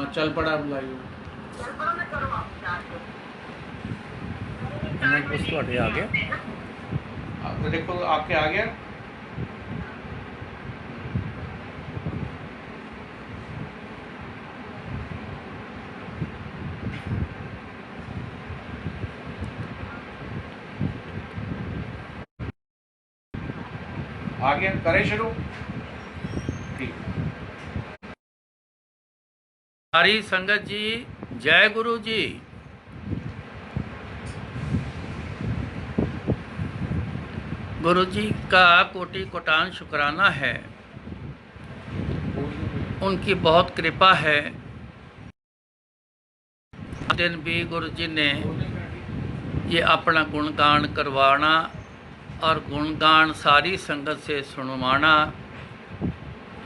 चल पड़ा बुलाइए। कुछ थोड़े आ गया। तो देखो आपके आ गया। आ गया, करें शुरू। ठीक। हरी संगत जी, जय गुरु जी। गुरु जी का कोटि कोटान शुक्राना है, उनकी बहुत कृपा है। दिन भी गुरु जी ने ये अपना गुणगान करवाना और गुणगान सारी संगत से सुनवाना,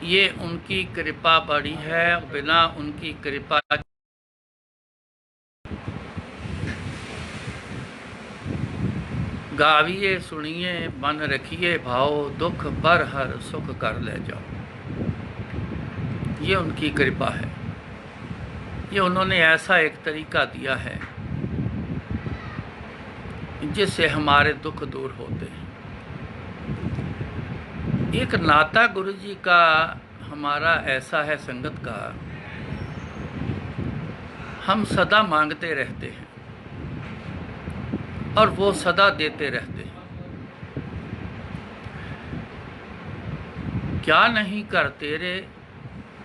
ये उनकी कृपा बड़ी है। बिना उनकी कृपा गाविए सुनिए मन रखिए भाव, दुख पर हर सुख कर ले जाओ। ये उनकी कृपा है। ये उन्होंने ऐसा एक तरीका दिया है जिससे हमारे दुख दूर होते हैं। एक नाता गुरु जी का हमारा ऐसा है संगत का, हम सदा मांगते रहते हैं और वो सदा देते रहते हैं। क्या नहीं कर तेरे,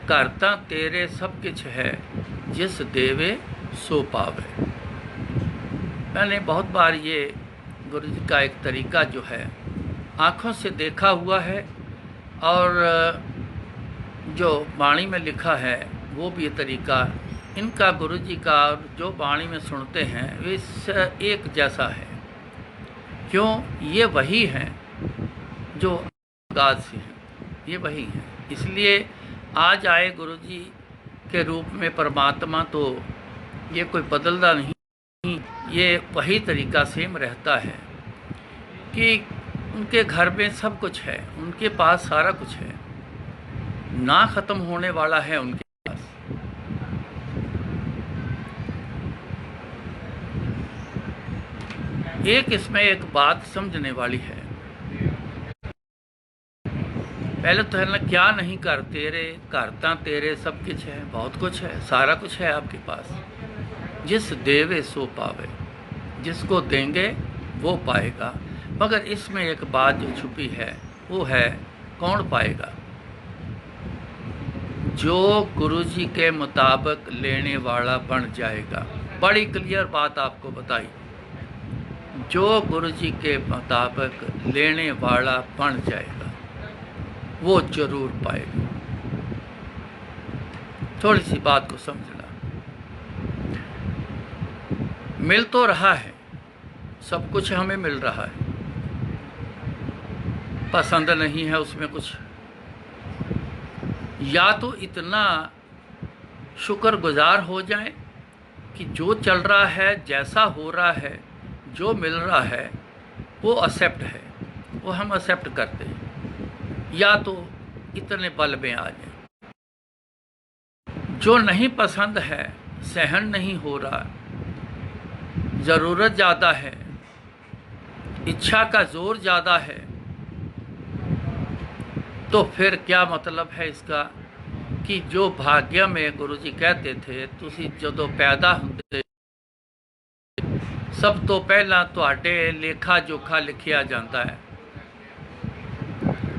करता तेरे सब कुछ है, जिस देवे सो पावे। मैंने बहुत बार ये गुरु जी का एक तरीका जो है आँखों से देखा हुआ है, और जो वाणी में लिखा है वो भी ये तरीका इनका गुरु जी का जो वाणी में सुनते हैं इस एक जैसा है। क्यों? ये वही हैं जो आगाज से हैं, ये वही हैं। इसलिए आज आए गुरु जी के रूप में परमात्मा, तो ये कोई बदलता नहीं, ये वही तरीका सेम रहता है कि उनके घर में सब कुछ है, उनके पास सारा कुछ है, ना ख़त्म होने वाला है उनके पास। एक इसमें एक बात समझने वाली है। पहले तो है ना, क्या नहीं कर तेरे, करता तेरे सब कुछ है, बहुत कुछ है, सारा कुछ है आपके पास। जिस देवे सो पावे, जिसको देंगे वो पाएगा। मगर इसमें एक बात जो छुपी है वो है, कौन पाएगा? जो गुरु जी के मुताबिक लेने वाला बन जाएगा। बड़ी क्लियर बात आपको बताई, जो गुरु जी के मुताबिक लेने वाला बन जाएगा वो जरूर पाएगा। थोड़ी सी बात को समझना। मिल तो रहा है, सब कुछ हमें मिल रहा है, पसंद नहीं है उसमें कुछ। या तो इतना शुक्रगुजार हो जाए कि जो चल रहा है, जैसा हो रहा है, जो मिल रहा है वो एक्सेप्ट है, वो हम एक्सेप्ट करते हैं। या तो इतने बल में आ जाए, जो नहीं पसंद है, सहन नहीं हो रहा, ज़रूरत ज़्यादा है, इच्छा का जोर ज़्यादा है, तो फिर क्या मतलब है इसका कि जो भाग्य में गुरु जी कहते थे, तुसी जदों पैदा होंदे सब तो पहला तुहाडे लेखा जोखा लिखिया जाता है।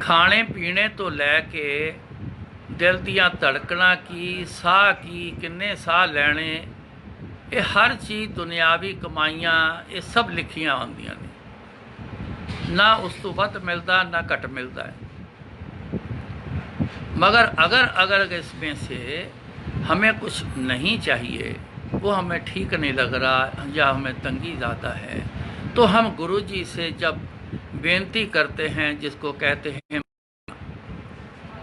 खाने पीने तो लैके दिल दियां धड़कना की, साह की, किन्ने साह लैने, ये हर चीज़ दुनियावी कमाइयां ये सब लिखियां होंदियां ने। ना उस तो वध मिलता ना घट मिलता है। मगर अगर इसमें से हमें कुछ नहीं चाहिए, वो हमें ठीक नहीं लग रहा या हमें तंगी ज़्यादा है, तो हम गुरु जी से जब बेनती करते हैं, जिसको कहते हैं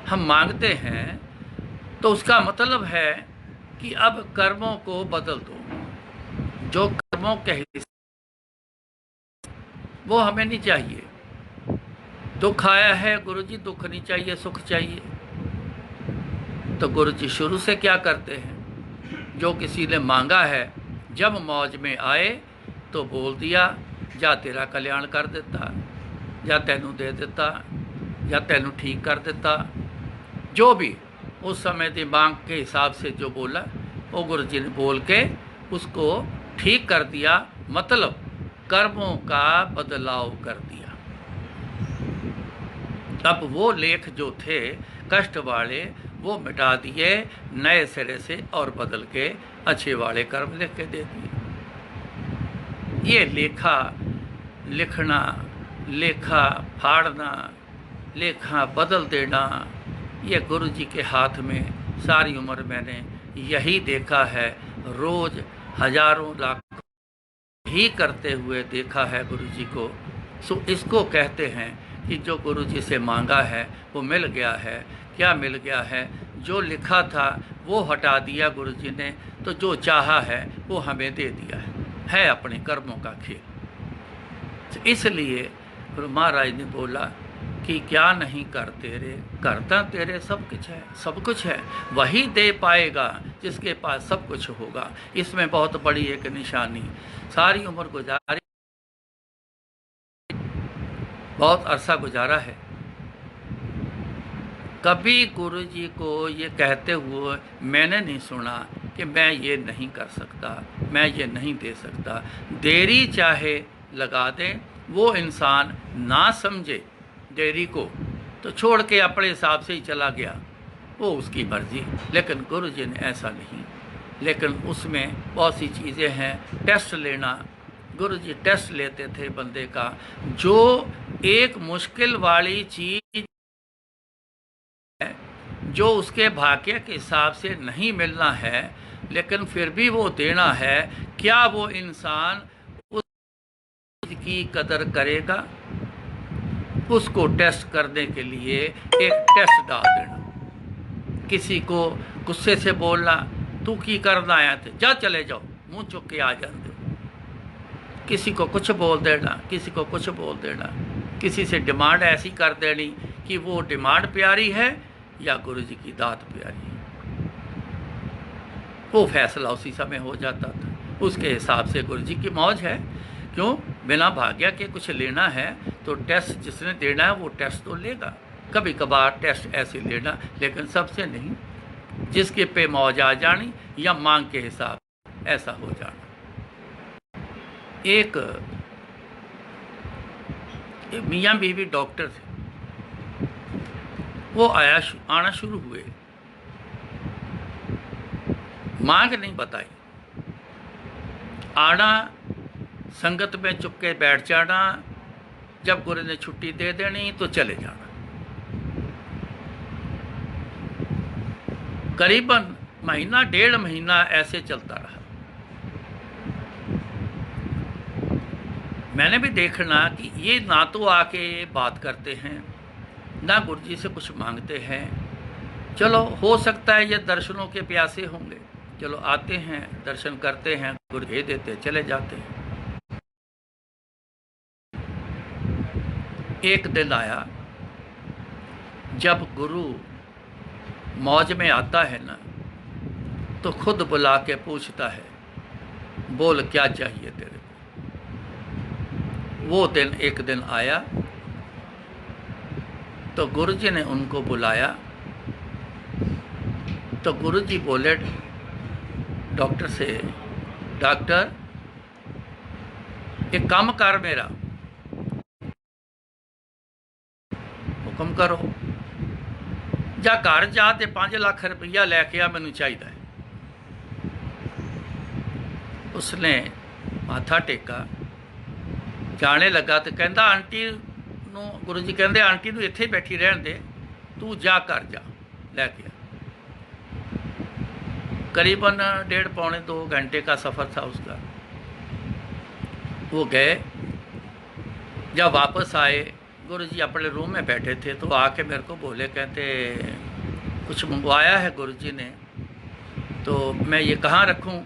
हम मांगते हैं, तो उसका मतलब है कि अब कर्मों को बदल दो। जो कर्मों के हिस्से वो हमें नहीं चाहिए। दुख आया है, गुरु जी दुख नहीं चाहिए, सुख चाहिए। तो गुरु जी शुरू से क्या करते हैं? जो किसी ने मांगा है, जब मौज में आए तो बोल दिया, जा तेरा कल्याण कर देता, या तैनू दे देता, या तैनू ठीक कर देता। जो भी उस समय की मांग के हिसाब से जो बोला, वो गुरु जी ने बोल के उसको ठीक कर दिया, मतलब कर्मों का बदलाव कर दिया। अब वो लेख जो थे कष्ट वाले वो मिटा दिए, नए सिरे से और बदल के अच्छे वाले कर्म लिख के दे दिए। ये लेखा लिखना, लेखा फाड़ना, लेखा बदल देना, ये गुरु जी के हाथ में सारी उम्र मैंने यही देखा है। रोज़ हजारों लाख ही करते हुए देखा है गुरु जी को। सो इसको कहते हैं कि जो गुरु जी से मांगा है वो मिल गया है। क्या मिल गया है? जो लिखा था वो हटा दिया गुरु जी ने, तो जो चाहा है वो हमें दे दिया है अपने कर्मों का खेल। तो इसलिए गुरु महाराज ने बोला कि क्या नहीं कर तेरे, करता तेरे सब कुछ है, सब कुछ है, वही दे पाएगा जिसके पास सब कुछ होगा। इसमें बहुत बड़ी एक निशानी, सारी उम्र गुजारी, बहुत अरसा गुजारा है, कभी गुरु जी को ये कहते हुए मैंने नहीं सुना कि मैं ये नहीं कर सकता, मैं ये नहीं दे सकता। देरी चाहे लगा दें, वो इंसान ना समझे देरी को तो छोड़ के अपने हिसाब से ही चला गया, वो उसकी मर्जी। लेकिन गुरु जी ने ऐसा नहीं, लेकिन उसमें बहुत सी चीज़ें हैं। टेस्ट लेना, गुरु जी टेस्ट लेते थे बंदे का। जो एक मुश्किल वाली चीज़ है, जो उसके भाग्य के हिसाब से नहीं मिलना है, लेकिन फिर भी वो देना है, क्या वो इंसान उस चीज़ की कदर करेगा? उसको टेस्ट करने के लिए एक टेस्ट डाल देना। किसी को गुस्से से बोलना, तू की करना आया थे, जा चले जाओ, मुंह चुक के आ जाते। किसी को कुछ बोल देना, किसी को कुछ बोल देना, किसी से डिमांड ऐसी कर देनी कि वो डिमांड प्यारी है या गुरु जी की दात प्यारी है। वो फैसला उसी समय हो जाता था। उसके हिसाब से गुरु जी की मौज है। क्यों? बिना भाग्य के कुछ लेना है तो टेस्ट जिसने देना है वो टेस्ट तो लेगा। कभी कभार टेस्ट ऐसे लेना, लेकिन सबसे नहीं। जिसके पे मौज आ जानी या मांग के हिसाब ऐसा हो जाना। एक मियाँ बीवी डॉक्टर थे, वो आना शुरू हुए, मांग नहीं बताई, आना, संगत में चुप के बैठ जाना, जब गुरु ने छुट्टी दे देनी तो चले जाना। करीबन महीना डेढ़ महीना ऐसे चलता रहा। मैंने भी देखना कि ये ना तो आके बात करते हैं, ना गुरु जी से कुछ मांगते हैं। चलो हो सकता है ये दर्शनों के प्यासे होंगे, चलो आते हैं, दर्शन करते हैं, गुरु दे देते, चले जाते हैं। एक दिन आया जब गुरु मौज में आता है ना, तो खुद बुला के पूछता है, बोल क्या चाहिए तेरे को। वो दिन एक दिन आया तो गुरु जी ने उनको बुलाया, तो गुरु जी बोले डॉक्टर से, डॉक्टर एक काम कर, मेरा हुक्म करो, जा घर जा ते 5 लाख रुपया लैके आ, मैनू चाहिए है। उसने माथा टेका, जाने लगा तो कहता आंटी नू, गुरु जी कहते आंटी नू इत्थे बैठी रहन दे, तू जा घर जा लैके आ। करीबन 1.5 पौने 2 घंटे का सफ़र था उसका। वो गए, जब वापस आए, गुरु जी अपने रूम में बैठे थे, तो आके मेरे को बोले, कहते कुछ मंगवाया है गुरु जी ने, तो मैं ये कहाँ रखूँ?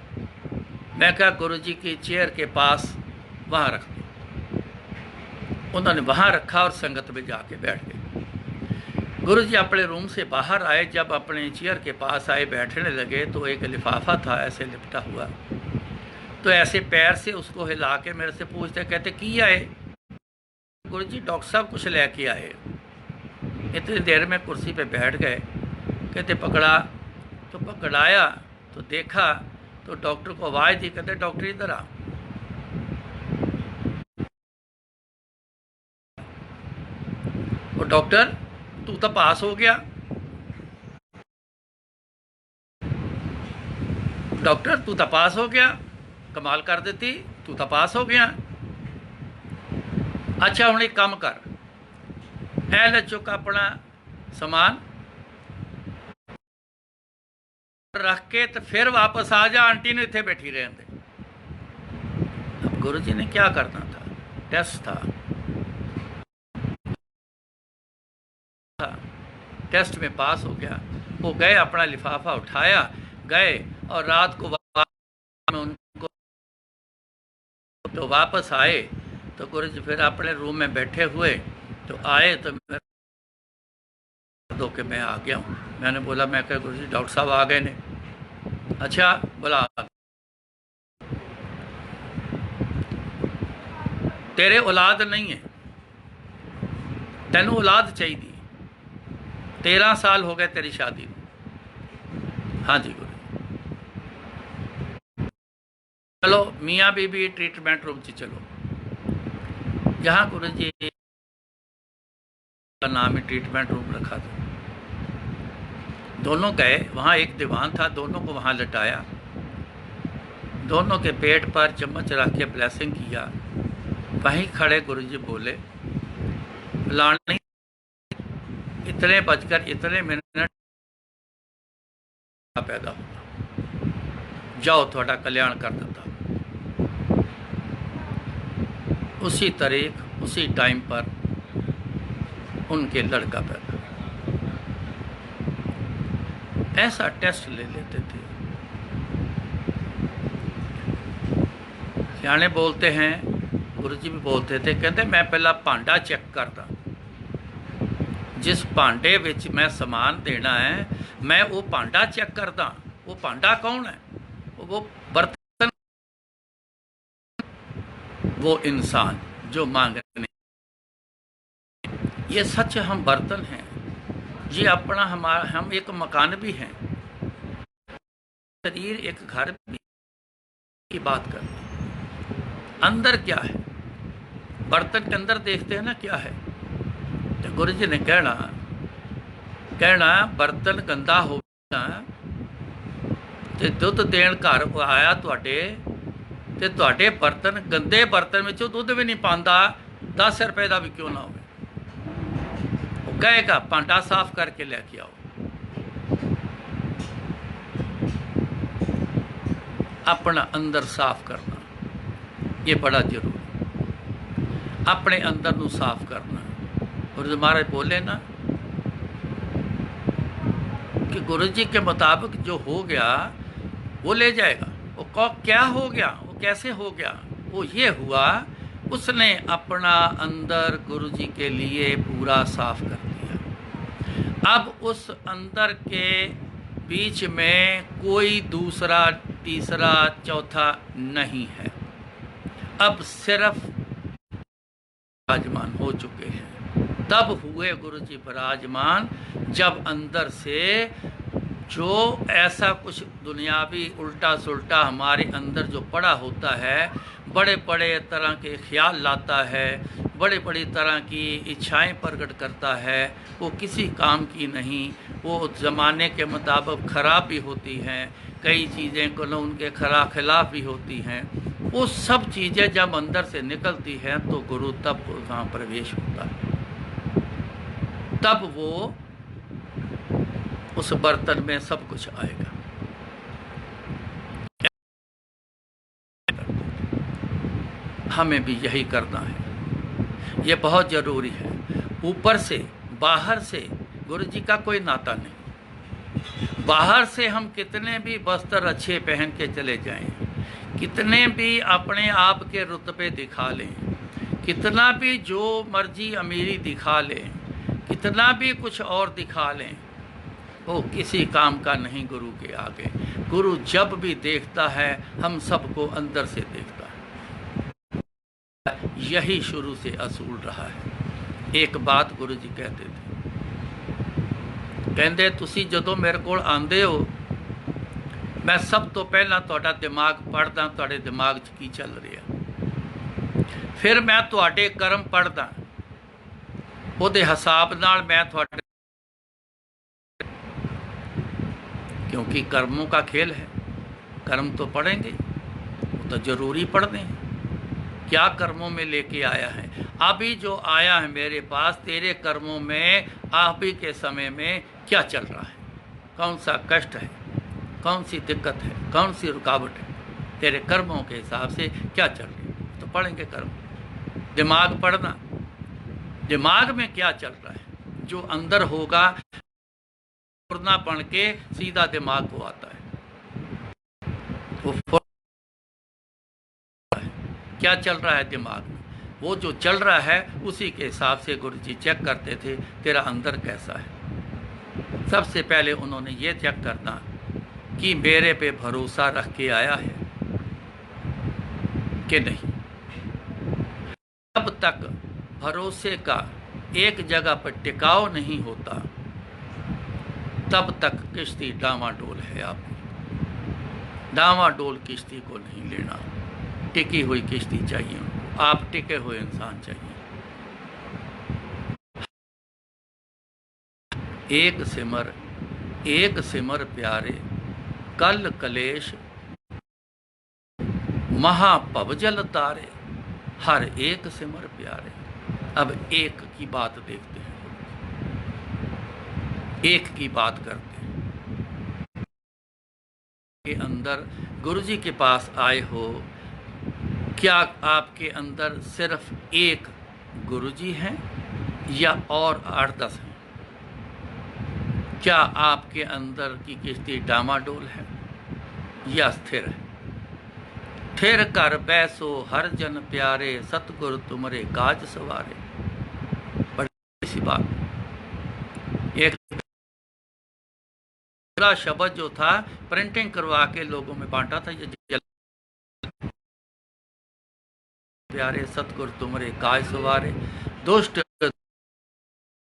मैं कहा गुरु जी की चेयर के पास वहाँ रख दो। उन्होंने वहाँ रखा और संगत में जाके बैठ गए। गुरु जी अपने रूम से बाहर आए, जब अपने चेयर के पास आए, बैठने लगे तो एक लिफाफा था ऐसे लिपटा हुआ, तो ऐसे पैर से उसको हिला के मेरे से पूछते, कहते की आए? गुरु जी डॉक्टर साहब कुछ लेके आए। इतनी देर में कुर्सी पे बैठ गए। कहते पकड़ा, तो पकड़ाया तो देखा तो डॉक्टर को आवाज़ दी, कहते डॉक्टर इधर आ। वो डॉक्टर तू तो पास हो गया, डॉक्टर तू तो पास हो गया, कमाल कर देती, तू तो पास हो गया। अच्छा हुण एक काम कर, ऐ ले चुक अपना समान रख के तो फिर वापस आ जा, आंटी ने इत्थे बैठी रहने दे। अब गुरु जी ने क्या करना था, टेस्ट था, टेस्ट में पास हो गया। वो गए, अपना लिफाफा उठाया, गए और रात को उनको तो वापस आए। तो गुरु जी फिर अपने रूम में बैठे हुए, तो आए तो दो के मैं आ गया हूँ। मैंने बोला, मैं कह गुरु जी डॉक्टर साहब आ गए ने। अच्छा बोला, तेरे औलाद नहीं है, तेनू औलाद चाहिए, 13 साल हो गए तेरी शादी को। हाँ जी गुरु। चलो मियाँ बीबी ट्रीटमेंट रूम से चलो, जहाँ गुरु जी का नाम ही ट्रीटमेंट रूम रखा था। दोनों गए, वहाँ एक दीवान था, दोनों को वहाँ लटाया, दोनों के पेट पर चम्मच रख के ब्लेसिंग किया। वहीं खड़े गुरु जी बोले, लानी इतने बजकर इतने मिनट पैदा होगा, जाओ थोड़ा कल्याण कर देता। उसी तारीख उसी टाइम पर उनके लड़का पैदा। ऐसा टेस्ट ले लेते थे। सियाने बोलते हैं, गुरु जी भी बोलते थे, कहते मैं पहला भांडा चेक करता, जिस भांडे विच मैं समान देना है मैं वो भांडा चेक करता। वो भांडा कौन है? वो बर्तन, वो इंसान जो मांगने। ये सच, हम बर्तन हैं, ये अपना हमारा, हम एक मकान भी हैं, शरीर एक घर भी की बात कर। अंदर क्या है? बर्तन के अंदर देखते हैं ना क्या है। तो गुरु जी ने कहना बर्तन गंदा हो गया ते दुध देण घर आया तुहाडे ते तुहाडे बर्तन गंदे बर्तन में दुध भी नहीं पाता, 10 रुपए का भी क्यों ना हो, वो कहेगा भांडा साफ करके लेके आओ। अपना अंदर साफ करना ये बड़ा जरूरी, अपने अंदर नू साफ करना। गुरु जी महाराज बोले ना कि गुरु जी के मुताबिक जो हो गया वो ले जाएगा। वो क्या हो गया, वो कैसे हो गया? वो ये हुआ, उसने अपना अंदर गुरु जी के लिए पूरा साफ कर दिया। अब उस अंदर के बीच में कोई दूसरा तीसरा चौथा नहीं है, अब सिर्फ विराजमान हो चुके हैं। तब हुए गुरु जी विराजमान जब अंदर से जो ऐसा कुछ दुनियावी उल्टा सुल्टा हमारे अंदर जो पड़ा होता है, बड़े बड़े तरह के ख्याल लाता है, बड़े बड़ी तरह की इच्छाएं प्रकट करता है, वो किसी काम की नहीं, वो ज़माने के मुताबिक ख़राब भी होती हैं, कई चीज़ें को उनके खिलाफ भी होती हैं। वो सब चीज़ें जब अंदर से निकलती हैं तो गुरु तब वहाँ प्रवेश होता है, तब वो उस बर्तन में सब कुछ आएगा। हमें भी यही करना है, ये बहुत ज़रूरी है। ऊपर से बाहर से गुरु जी का कोई नाता नहीं। बाहर से हम कितने भी वस्त्र अच्छे पहन के चले जाएं, कितने भी अपने आप के रुतबे दिखा लें, कितना भी जो मर्जी अमीरी दिखा लें, कितना भी कुछ और दिखा लें, वो किसी काम का नहीं गुरु के आगे। गुरु जब भी देखता है हम सबको अंदर से देखता है। यही शुरू से असूल रहा है। एक बात गुरु जी कहते थे, कहते तुसी जदों मेरे कोल आंदे हो, मैं सब तो पहला तुहाडा दिमाग पढ़दा, तुहाडे दिमाग 'च की चल रहा, फिर मैं तुहाडे कर्म पढ़दा, ਉਹਦੇ हिसाब नाल मैं तुहाडे, क्योंकि कर्मों का खेल है, कर्म तो पढ़ेंगे, वो तो जरूरी पढ़ने हैं। क्या कर्मों में लेके आया है? अभी जो आया है मेरे पास, तेरे कर्मों में अभी के समय में क्या चल रहा है, कौन सा कष्ट है, कौन सी दिक्कत है, कौन सी रुकावट है, तेरे कर्मों के हिसाब से क्या चल रही है, तो पढ़ेंगे कर्म। दिमाग पढ़ना, दिमाग में क्या चल रहा है, जो अंदर होगा फुरना बन के सीधा दिमाग को आता है। वो क्या चल रहा है दिमाग में, वो जो चल रहा है उसी के हिसाब से गुरु जी चेक करते थे तेरा अंदर कैसा है। सबसे पहले उन्होंने ये चेक करना कि मेरे पे भरोसा रख के आया है कि नहीं। तब तक भरोसे का एक जगह पर टिकाव नहीं होता, तब तक किश्ती डामाडोल है। आपकी डामाडोल किश्ती को नहीं लेना, टिकी हुई किश्ती चाहिए उनको, आप टिके हुए इंसान चाहिए। एक सिमर प्यारे, कल कलेश महाभवजल तारे, हर एक सिमर प्यारे। अब एक की बात देखते हैं, एक की बात करते हैं। के अंदर गुरु जी के पास आए हो, क्या आपके अंदर सिर्फ एक गुरु जी हैं या और 8-10 हैं? क्या आपके अंदर की किश्ती डामाडोल है या स्थिर है? थिर कर बैसो हर जन प्यारे, सतगुर तुमरे काज सवारे। बड़ी सी बात। एक शब्द जो था प्रिंटिंग करवा के लोगों में बांटा था, ये प्यारे सतगुर तुमरे काज सवारे, दुष्ट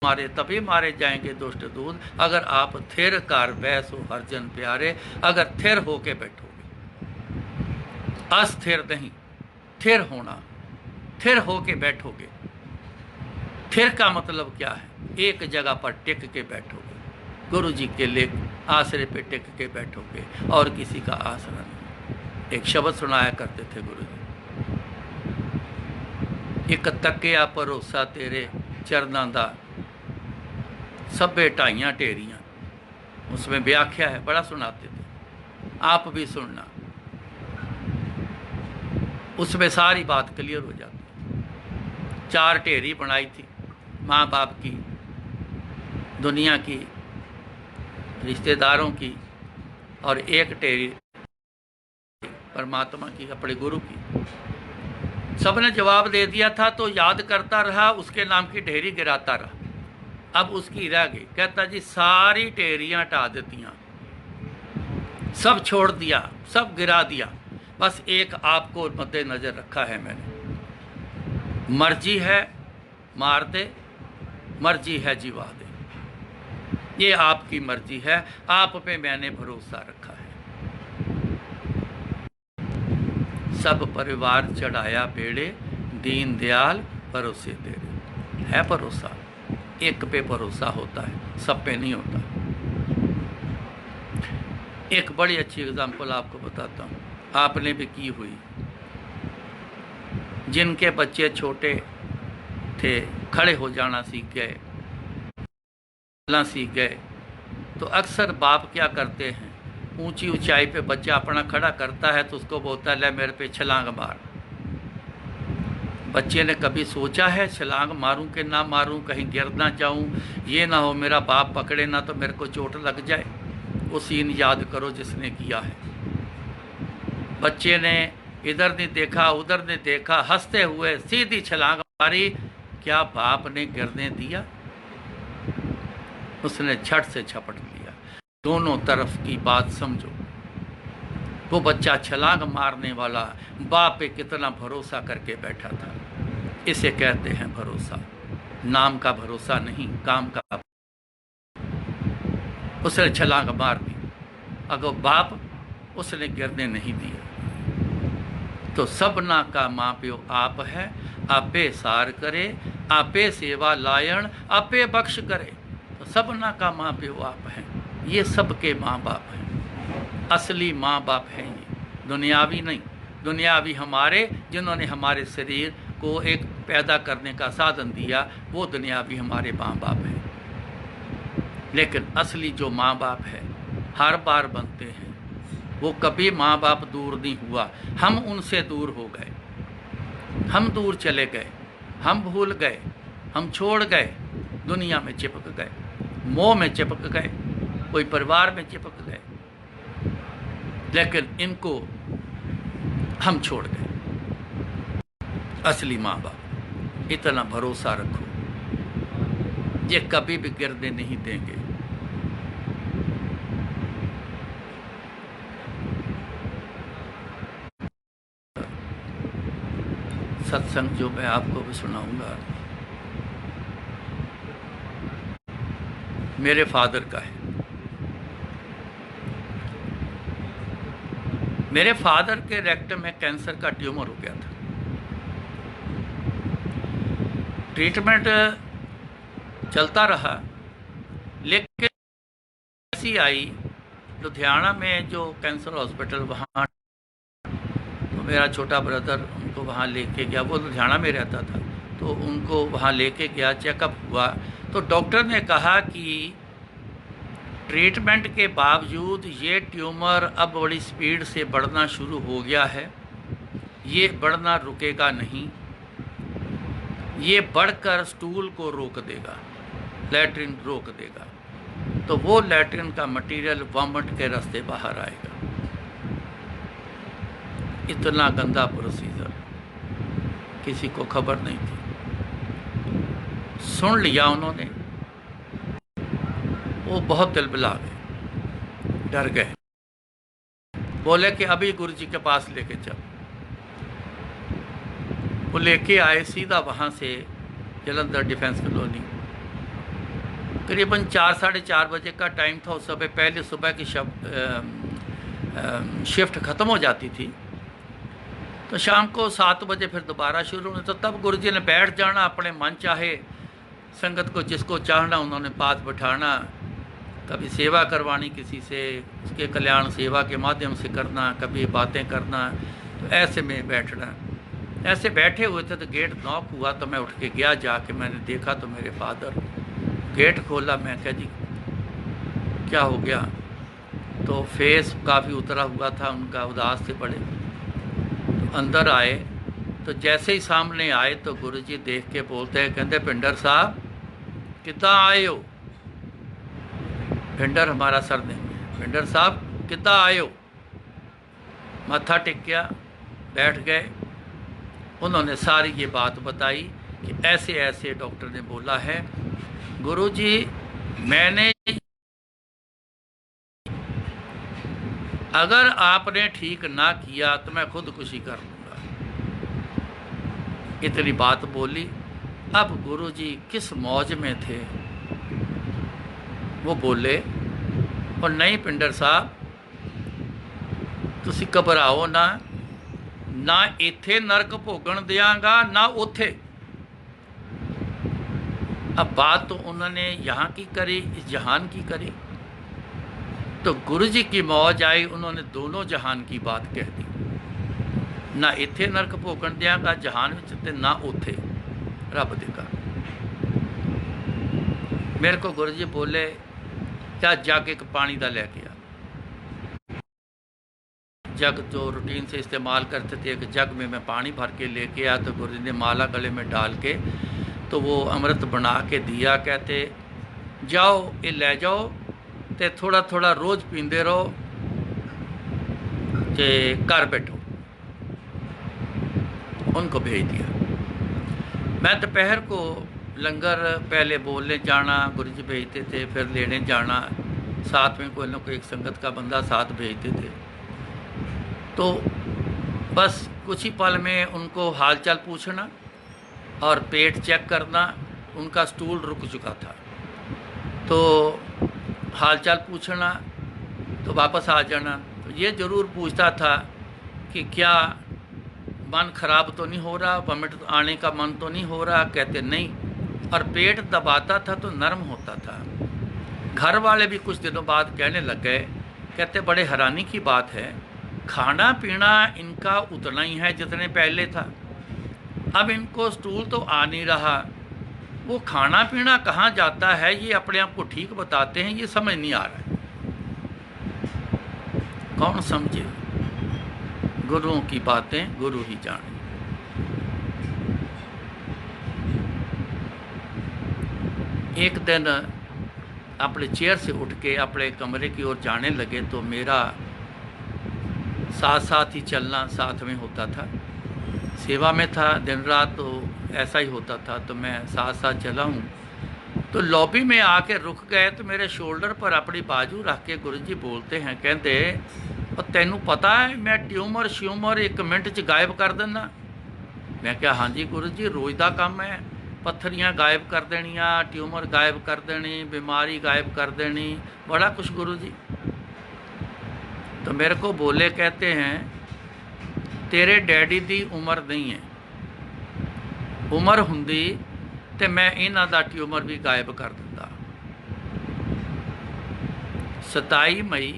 मारे तभी मारे जाएंगे दुष्ट दूत। अगर आप थिर कर बैसो हर जन प्यारे, अगर थिर होके बैठोगे, अस्थिर नहीं, थिर होना, थिर होके बैठोगे। थिर का मतलब क्या है? एक जगह पर टिक के बैठोगे, गुरु जी के ले आसरे पे टिक के बैठोगे और किसी का आसरा नहीं। एक शब्द सुनाया करते थे गुरु जी, एक तकिया भरोसा तेरे चरनां दा, सभे ढाइयां ढेरियां। उसमें व्याख्या है, बड़ा सुनाते थे, आप भी सुनना, उसमें सारी बात क्लियर हो जाती। 4 ढेरी बनाई थी, माँ बाप की, दुनिया की, रिश्तेदारों की, और एक ढेरी परमात्मा की, अपने गुरु की। सबने जवाब दे दिया था तो याद करता रहा, उसके नाम की ढेरी गिराता रहा। अब उसकी रह गई, कहता जी सारी ढेरियां हटा देतियाँ, सब छोड़ दिया, सब गिरा दिया, बस एक आपको मद्देनजर रखा है मैंने। मर्जी है मार दे, मर्जी है जिवा दे, ये आपकी मर्जी है, आप पे मैंने भरोसा रखा है। सब परिवार चढ़ाया बेड़े, दीन दयाल भरोसे दे रहे। है भरोसा, एक पे भरोसा होता है, सब पे नहीं होता। एक बड़ी अच्छी एग्जाम्पल आपको बताता हूँ, आपने भी की हुई। जिनके बच्चे छोटे थे, खड़े हो जाना सीख गए, चलना सीख गए, तो अक्सर बाप क्या करते हैं, ऊंची ऊंचाई पे बच्चा अपना खड़ा करता है तो उसको बोलता है ले मेरे पे छलांग मार। बच्चे ने कभी सोचा है छलांग मारूं कि ना मारूं, कहीं गिर ना जाऊं, ये ना हो मेरा बाप पकड़े ना तो मेरे को चोट लग जाए। वो सीन याद करो जिसने किया है। बच्चे ने इधर नहीं देखा उधर नहीं देखा, हंसते हुए सीधी छलांग मारी। क्या बाप ने गिरने दिया? उसने झट से झपट लिया। दोनों तरफ की बात समझो। वो बच्चा छलांग मारने वाला बाप पे कितना भरोसा करके बैठा था। इसे कहते हैं भरोसा। नाम का भरोसा नहीं, काम का। उसने छलांग मार दी। अगर बाप उसने गिरने नहीं दिया। तो सबना का माँ प्यो आप है, आपे सार करे, आपे सेवा लायण, आपे बख्श करे। तो सबना का माँ प्यो आप हैं। ये सबके माँ बाप हैं, असली माँ बाप हैं ये, दुनियावी नहीं। दुनियावी हमारे, जिन्होंने हमारे शरीर को एक पैदा करने का साधन दिया, वो दुनियावी हमारे माँ बाप हैं। लेकिन असली जो माँ बाप है हर बार बनते हैं। वो कभी माँ बाप दूर नहीं हुआ। हम उनसे दूर हो गए, हम दूर चले गए, हम भूल गए, हम छोड़ गए, दुनिया में चिपक गए, मोह में चिपक गए, कोई परिवार में चिपक गए। लेकिन इनको हम छोड़ गए। असली माँ बाप, इतना भरोसा रखो, ये कभी भी गिरने नहीं देंगे। सत्संग जो मैं आपको भी सुनाऊंगा, मेरे फादर का है। मेरे फादर के रेक्टम में कैंसर का ट्यूमर हो गया था। ट्रीटमेंट चलता रहा, लेकिन ऐसी आई लुधियाना में जो कैंसर हॉस्पिटल, वहाँ तो मेरा छोटा ब्रदर उनको वहाँ लेके गया। वो लुधियाना में रहता था, तो उनको वहाँ लेके गया, चेकअप हुआ। तो डॉक्टर ने कहा कि ट्रीटमेंट के बावजूद ये ट्यूमर अब बड़ी स्पीड से बढ़ना शुरू हो गया है, ये बढ़ना रुकेगा नहीं, ये बढ़कर स्टूल को रोक देगा, लैट्रिन रोक देगा। तो वो लैट्रिन का मटेरियल वॉमिट के रास्ते बाहर आएगा। इतना गंदा प्रोसीजर, किसी को खबर नहीं थी। सुन लिया उन्होंने, वो बहुत तिलबिला गए, डर गए। बोले कि अभी गुरु जी के पास लेके चल। वो लेके आए सीधा वहाँ से जलंधर डिफेंस कॉलोनी। करीबन 4 साढ़े 4 बजे का टाइम था। उस समय पहले सुबह की शिफ्ट ख़त्म हो जाती थी, तो शाम को 7 बजे फिर दोबारा शुरू होने। तो तब गुरु जी ने बैठ जाना, अपने मन चाहे संगत को जिसको चाहना उन्होंने पास बैठाना, कभी सेवा करवानी किसी से, उसके कल्याण सेवा के माध्यम से करना, कभी बातें करना। तो ऐसे में बैठना। ऐसे बैठे हुए थे तो गेट नॉक हुआ, तो मैं उठ के गया, जाके मैंने देखा तो मेरे फादर। गेट खोला, मैं कहा जी क्या हो गया? तो फेस काफ़ी उतरा हुआ था उनका, उदास थे बड़े। तो अंदर आए, तो जैसे ही सामने आए तो गुरुजी देख के बोलते हैं, कहते पिंडर साहब कितना आए हो? पिंडर हमारा सरनेम है। पिंडर साहब कितना आए हो? माथा टेक गया, बैठ गए। उन्होंने सारी ये बात बताई कि ऐसे ऐसे डॉक्टर ने बोला है। गुरुजी मैंने, अगर आपने ठीक ना किया तो मैं खुदकुशी कर लूँगा। इतनी बात बोली। अब गुरुजी किस मौज में थे, वो बोले, और नहीं पिंडर साहब तुसी घबराओ ना, ना इत्थे नरक भोगण दियांगा ना उथे। अब बात तो उन्होंने यहाँ की करी, इस जहान की करी। तो गुरु जी की मौज आई, उन्होंने दोनों जहान की बात कह दी। ना इत्थे नरक भोगण दियांगा जहान विच, ते ना उथे रब दे घर। मेरे को गुरु जी बोले क्या जग एक पानी का लैके आ। जग जो रूटीन से इस्तेमाल करते थे, एक जग में मैं पानी भर के लेके आया। तो गुरु जी ने माला गले में डाल के तो वो अमृत बना के दिया। कहते जाओ ये ले जाओ, तो थोड़ा थोड़ा रोज़ पींदे रहो, तो घर बैठो। उनको भेज दिया। मैं दोपहर को लंगर पहले बोलने जाना, गुरु जी भेजते थे, फिर लेने जाना, साथ में कोई ना कोई एक संगत का बंदा साथ भेजते थे। तो बस कुछ ही पल में उनको हालचाल पूछना और पेट चेक करना। उनका स्टूल रुक चुका था, तो हालचाल पूछना तो वापस आ जाना। तो ये ज़रूर पूछता था कि क्या मन खराब तो नहीं हो रहा, वमिट आने का मन तो नहीं हो रहा। कहते नहीं, और पेट दबाता था तो नरम होता था। घर वाले भी कुछ दिनों बाद कहने लग गए, कहते बड़े हैरानी की बात है, खाना पीना इनका उतना ही है जितने पहले था, अब इनको स्टूल तो आ नहीं रहा, वो खाना पीना कहाँ जाता है, ये अपने आप को ठीक बताते हैं, ये समझ नहीं आ रहा है। कौन समझे? गुरुओं की बातें गुरु ही जाने। एक दिन अपने चेयर से उठ के अपने कमरे की ओर जाने लगे तो मेरा साथ साथ ही चलना साथ में होता था। सेवा में था दिन रात, तो ऐसा ही होता था, तो मैं साथ साथ चला हूँ। तो लॉबी में आके रुक गए तो मेरे शोल्डर पर अपनी बाजू रख के गुरुजी बोलते हैं, कहते और तैनू पता है मैं ट्यूमर श्यूमर 1 मिनट च गायब कर देना। मैं क्या हाँ जी गुरु जी, रोज़ का काम है, पत्थरियाँ गायब कर देनियाँ, ट्यूमर गायब कर देनी, बीमारी गायब कर देनी, बड़ा कुछ गुरु जी। तो मेरे को बोले, कहते हैं तेरे डैडी दी उम्र नहीं है, उम्र हुंदी ते मैं इन्हां दा ट्यूमर भी गायब कर दिंदा। 27 मई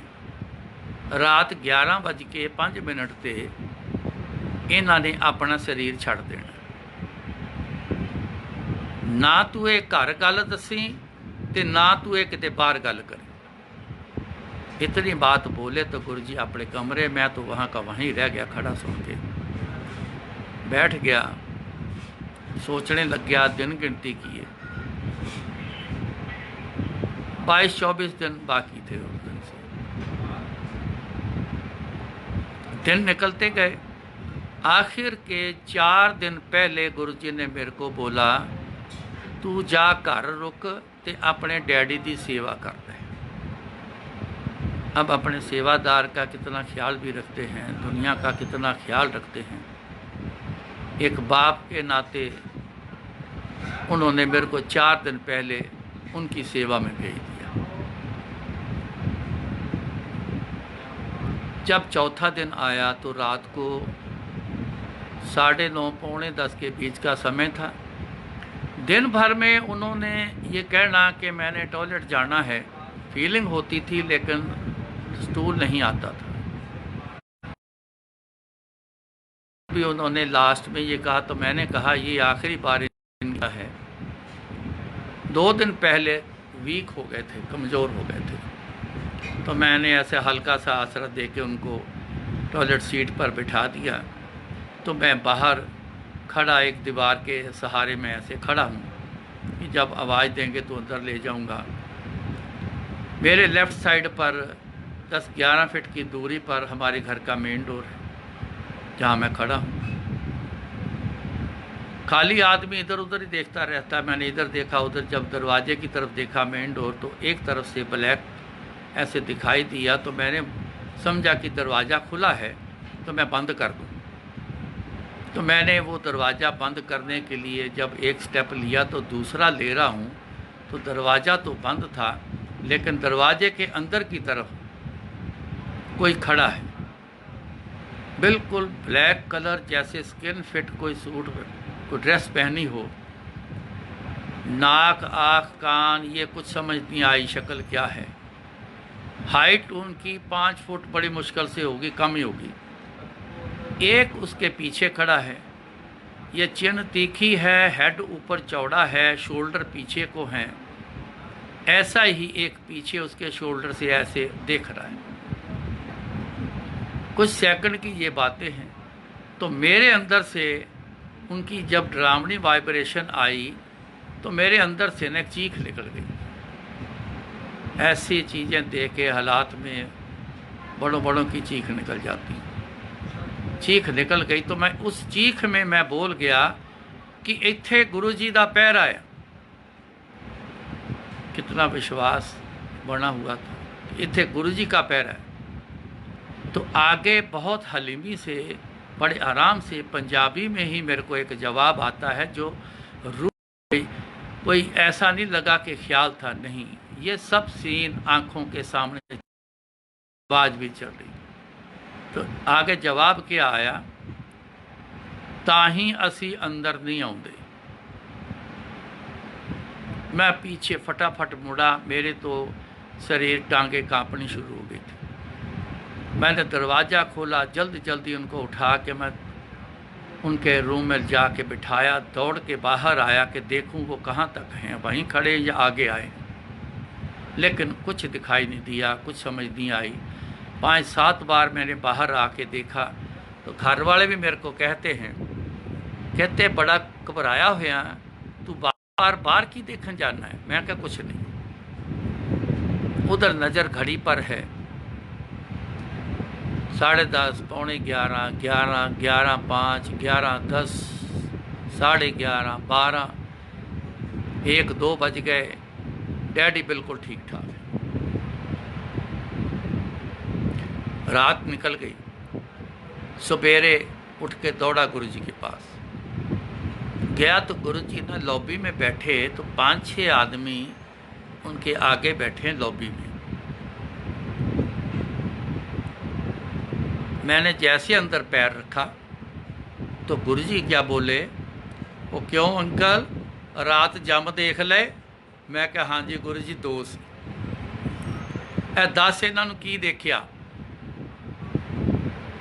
रात 11:05 ते इन्हां ने अपना शरीर छड़ देना। ना तू ये घर गल दसी ते ना तू ये किते बाहर गल करी। इतनी बात बोले तो गुरु जी अपने कमरे, मैं तो वहाँ का वहीं रह गया, खड़ा सुन के बैठ गया, सोचने लग गया, दिन गिनती किए। 22-24 दिन बाकी थे उस दिन से। दिन निकलते गए, आखिर के 4 दिन पहले गुरु जी ने मेरे को बोला, तू जा घर रुक ते अपने डैडी की सेवा कर दे। अब अपने सेवादार का कितना ख्याल भी रखते हैं, दुनिया का कितना ख्याल रखते हैं। एक बाप के नाते उन्होंने मेरे को 4 दिन पहले उनकी सेवा में भेज दिया। जब चौथा दिन आया तो रात को 9:30 पौने 10 के बीच का समय था। दिन भर में उन्होंने ये कहना कि मैंने टॉयलेट जाना है, फीलिंग होती थी लेकिन स्टूल नहीं आता था। भी उन्होंने लास्ट में ये कहा तो मैंने कहा ये आखिरी बार इनका है। 2 दिन पहले वीक हो गए थे, कमज़ोर हो गए थे, तो मैंने ऐसे हल्का सा आसरा दे के उनको टॉयलेट सीट पर बिठा दिया। तो मैं बाहर खड़ा एक दीवार के सहारे में ऐसे खड़ा हूँ कि जब आवाज़ देंगे तो अंदर ले जाऊँगा। मेरे लेफ़्ट साइड पर 10-11 फीट की दूरी पर हमारे घर का मेन डोर है, जहाँ मैं खड़ा हूँ। खाली आदमी इधर उधर ही देखता रहता है। मैंने इधर देखा उधर, जब दरवाजे की तरफ देखा मेन डोर, तो एक तरफ से ब्लैक ऐसे दिखाई दिया, तो मैंने समझा कि दरवाज़ा खुला है तो मैं बंद कर दूँ। तो मैंने वो दरवाज़ा बंद करने के लिए जब एक स्टेप लिया तो दूसरा ले रहा हूँ, तो दरवाज़ा तो बंद था लेकिन दरवाजे के अंदर की तरफ कोई खड़ा है, बिल्कुल ब्लैक कलर, जैसे स्किन फिट कोई सूट कोई ड्रेस पहनी हो। नाक आँख कान ये कुछ समझ नहीं आई शक्ल क्या है। हाइट उनकी 5 फुट बड़ी मुश्किल से होगी, कम ही होगी। एक उसके पीछे खड़ा है, ये चिन्ह तीखी है, हेड ऊपर चौड़ा है, शोल्डर पीछे को हैं। ऐसा ही एक पीछे उसके शोल्डर से ऐसे देख रहा है। कुछ सेकंड की ये बातें हैं। तो मेरे अंदर से उनकी जब डरावनी वाइब्रेशन आई तो मेरे अंदर से न चीख निकल गई। ऐसी चीज़ें देख के हालात में बड़ों बड़ों की चीख निकल जाती। चीख निकल गई तो मैं उस चीख में मैं बोल गया कि इत्थे गुरु जी दा पैरा है, कितना विश्वास बना हुआ था। इतने गुरु जी का पैर है। तो आगे बहुत हलीमी से, बड़े आराम से पंजाबी में ही मेरे को एक जवाब आता है जो रूह, कोई ऐसा नहीं लगा कि ख्याल था, नहीं, ये सब सीन आंखों के सामने, आवाज भी चल रही। तो आगे जवाब क्या आया, ताही असी अंदर नहीं आउंदे। मैं पीछे फटाफट मुड़ा, मेरे तो शरीर टांगे कांपनी शुरू हो गई थी। मैंने दरवाज़ा खोला, जल्दी जल्दी उनको उठा के मैं उनके रूम में जाके बिठाया, दौड़ के बाहर आया कि देखूं वो कहाँ तक हैं, वहीं खड़े या आगे आए। लेकिन कुछ दिखाई नहीं दिया, कुछ समझ नहीं आई। 5-7 बार मैंने बाहर आके देखा तो घर वाले भी मेरे को कहते हैं, कहते बड़ा घबराया होया, तू बार बार की देखन जाना है। मैं क्या कुछ नहीं। उधर नज़र घड़ी पर है 10:30, पौने 11, 11, 11:05, 11:10, 11:30, 12, 1-2 बज गए। डैडी बिल्कुल ठीक ठाक है। रात निकल गई। सवेरे उठ के दौड़ा गुरु जी के पास गया तो गुरु जी ना लॉबी में बैठे, तो 5-6 आदमी उनके आगे बैठे लॉबी में। मैंने जैसे अंदर पैर रखा तो गुरु जी क्या बोले, वो क्यों अंकल रात जम देख ले। मैं कहा हाँ जी गुरु जी, 2 सी। दस इन्हों की देखिया।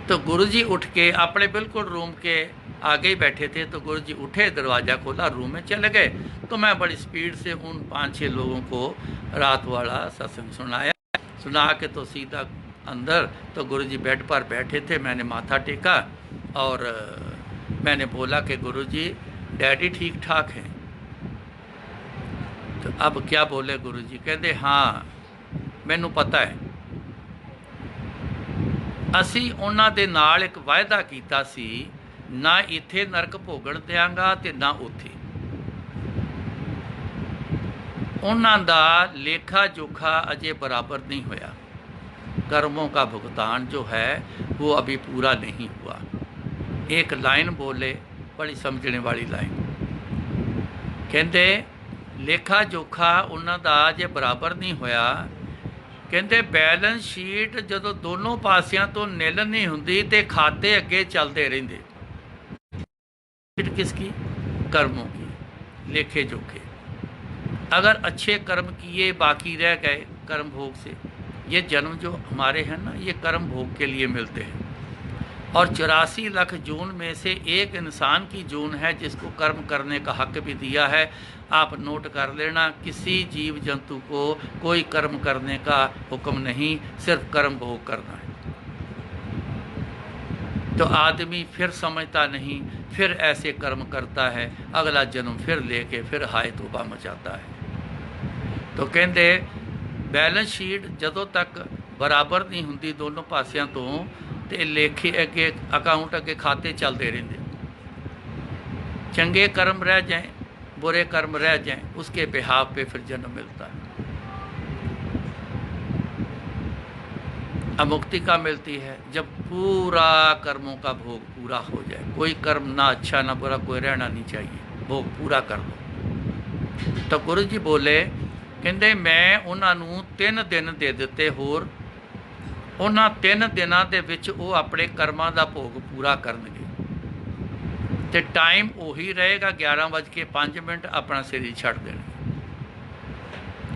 तो गुरु जी उठ के अपने बिल्कुल रूम के आगे ही बैठे थे, तो गुरु जी उठे, दरवाज़ा खोला, रूम में चले गए। तो मैं बड़ी स्पीड से उन 5-6 लोगों को रात वाला सत्संग सुना के तो सीधा अंदर। तो गुरु जी बेड पर बैठे थे, मैंने माथा टेका और मैंने बोला कि गुरु जी डैडी ठीक ठाक हैं। तो अब क्या बोले गुरु जी, कहते हाँ मैनू पता है, असी उन्हां दे नाल एक वायदा कीता सी, ना इत्थे नरक भोगण देंगा ते ना उत्थे। उन्हां दा लेखा जोखा अजे बराबर नहीं होया। कर्मों का भुगतान जो है वो अभी पूरा नहीं हुआ। एक लाइन बोले, बड़ी समझने वाली लाइन, कहते लेखा जोखा उन्हां दा अजे बराबर नहीं होया। कहते बैलेंस शीट जदों दोनों पासियां तो निल नहीं हुंदी ते खाते अगे चलते रहिंदे। शीट किसकी? कर्मों की, लेखे जोखे। अगर अच्छे कर्म किए बाकी रह गए कर्म भोग से, ये जन्म जो हमारे हैं ना, ये कर्म भोग के लिए मिलते हैं। और 84 लाख जून में से एक इंसान की जून है जिसको कर्म करने का हक भी दिया है। आप नोट कर लेना, किसी जीव जंतु को कोई कर्म करने का हुक्म नहीं, सिर्फ कर्म भोग करना है। तो आदमी फिर समझता नहीं, फिर ऐसे कर्म करता है, अगला जन्म फिर लेके फिर हाय तौबा मचाता है। तो कहते बैलेंस शीट जदों तक बराबर नहीं हुंदी दोनों पासियां तो ते लेखे अगे अकाउंट अगे खाते चलते रहते। चंगे कर्म रह जाएं, बुरे कर्म रह जाएं, उसके बिहाव पे फिर जन्म मिलता है। अमुक्ति का मिलती है जब पूरा कर्मों का भोग पूरा हो जाए। कोई कर्म ना अच्छा ना बुरा, कोई रहना नहीं चाहिए, भोग पूरा कर दो। तो गुरु जी बोले, कहते मैं उन्होंने 3 दिन दे दिते होर, उन्हां 3 दिनों के विच वो अपने कर्मां का भोग पूरा करनगे ते टाइम उही रहेगा 11:05 अपना शरीर छड़ देना।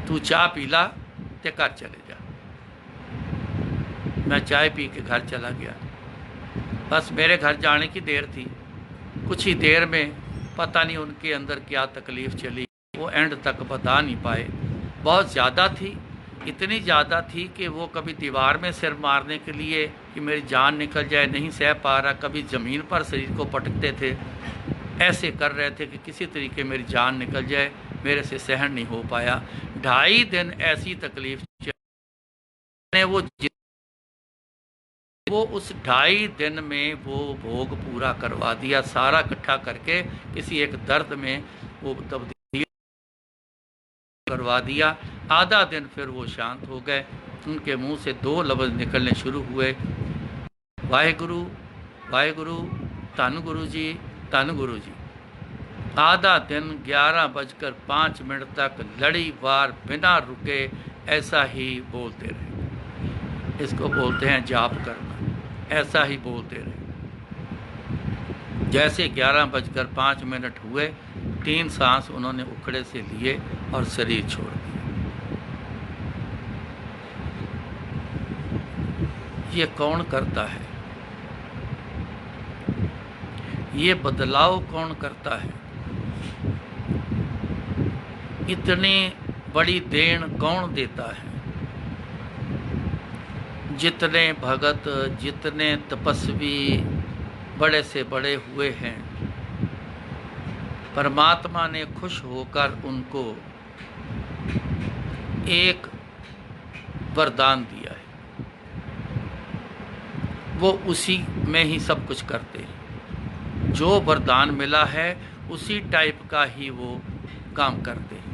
तू चाह पी ला ते घर चले जा। मैं चाय पी के घर चला गया। बस मेरे घर जाने की देर थी। कुछ ही देर में पता नहीं उनके अंदर क्या तकलीफ़ चली, वो एंड तक बता नहीं पाए। बहुत ज़्यादा थी, इतनी ज़्यादा थी कि वो कभी दीवार में सिर मारने के लिए कि मेरी जान निकल जाए नहीं सह पा रहा, कभी ज़मीन पर शरीर को पटकते थे, ऐसे कर रहे थे कि किसी तरीके मेरी जान निकल जाए, मेरे से सहन नहीं हो पाया। 2.5 दिन ऐसी तकलीफ़ ने वो उस 2.5 दिन में वो भोग पूरा करवा दिया, सारा इकट्ठा करके किसी एक दर्द में वो तब्दील करवा दिया। आधा दिन फिर वो शांत हो गए। उनके मुंह से 2 लफ्ज़ निकलने शुरू हुए, वाहेगुरु वाहेगुरु, धन गुरु जी, धन गुरु जी। आधा दिन 11:05 तक लड़ीवार बिना रुके ऐसा ही बोलते रहे। इसको बोलते हैं जाप करना। ऐसा ही बोलते रहे। जैसे 11:05 हुए, 3 सांस उन्होंने उखड़े से लिए और शरीर छोड़ दिया। ये कौन करता है? ये बदलाव कौन करता है? इतनी बड़ी देन कौन देता है? जितने भगत, जितने तपस्वी बड़े से बड़े हुए हैं, परमात्मा ने खुश होकर उनको एक वरदान दिया है। वो उसी में ही सब कुछ करते हैं। जो वरदान मिला है उसी टाइप का ही वो काम करते हैं।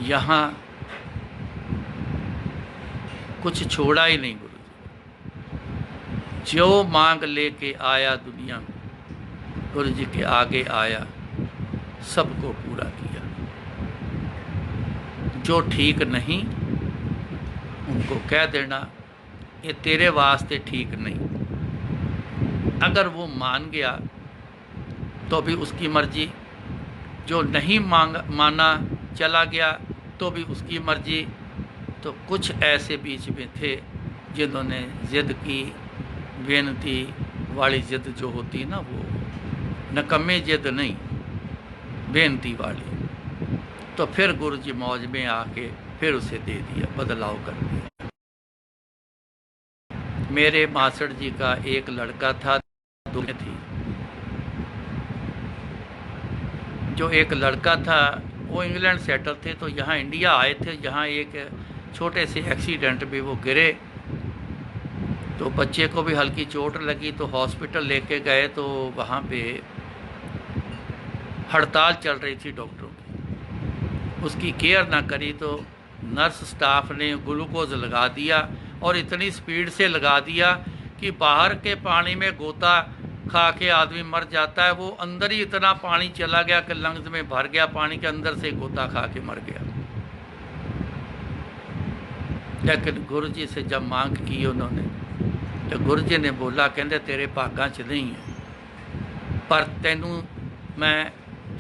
यहाँ कुछ छोड़ा ही नहीं गुरु जी। जो मांग लेके आया दुनिया में, गुरु जी के आगे आया, सबको पूरा किया। जो ठीक नहीं उनको कह देना ये तेरे वास्ते ठीक नहीं। अगर वो मान गया तो भी उसकी मर्जी, जो नहीं माना चला गया तो भी उसकी मर्जी। तो कुछ ऐसे बीच में थे जिन्होंने ज़िद की, बेनती वाली ज़िद जो होती ना, वो नकम्मे ज़िद नहीं, बेनती वाली। तो फिर गुरु जी मौज में आके फिर उसे दे दिया, बदलाव कर दिया। मेरे मासड़ जी का एक लड़का था, दो थी। जो एक लड़का था वो इंग्लैंड सेटल थे, तो यहाँ इंडिया आए थे। यहाँ एक छोटे से एक्सीडेंट में वो गिरे, तो बच्चे को भी हल्की चोट लगी, तो हॉस्पिटल लेके गए। तो वहाँ पे हड़ताल चल रही थी डॉक्टरों की। उसकी केयर ना करी तो नर्स स्टाफ ने ग्लूकोज लगा दिया, और इतनी स्पीड से लगा दिया कि बाहर के पानी में गोता खा के आदमी मर जाता है, वो अंदर ही इतना पानी चला गया कि लंग्स में भर गया, पानी के अंदर से गोता खा के मर गया। लेकिन गुरु जी से जब मांग की उन्होंने, तो गुरु जी ने बोला, कहते तेरे भागां च नहीं है, पर तैनू मैं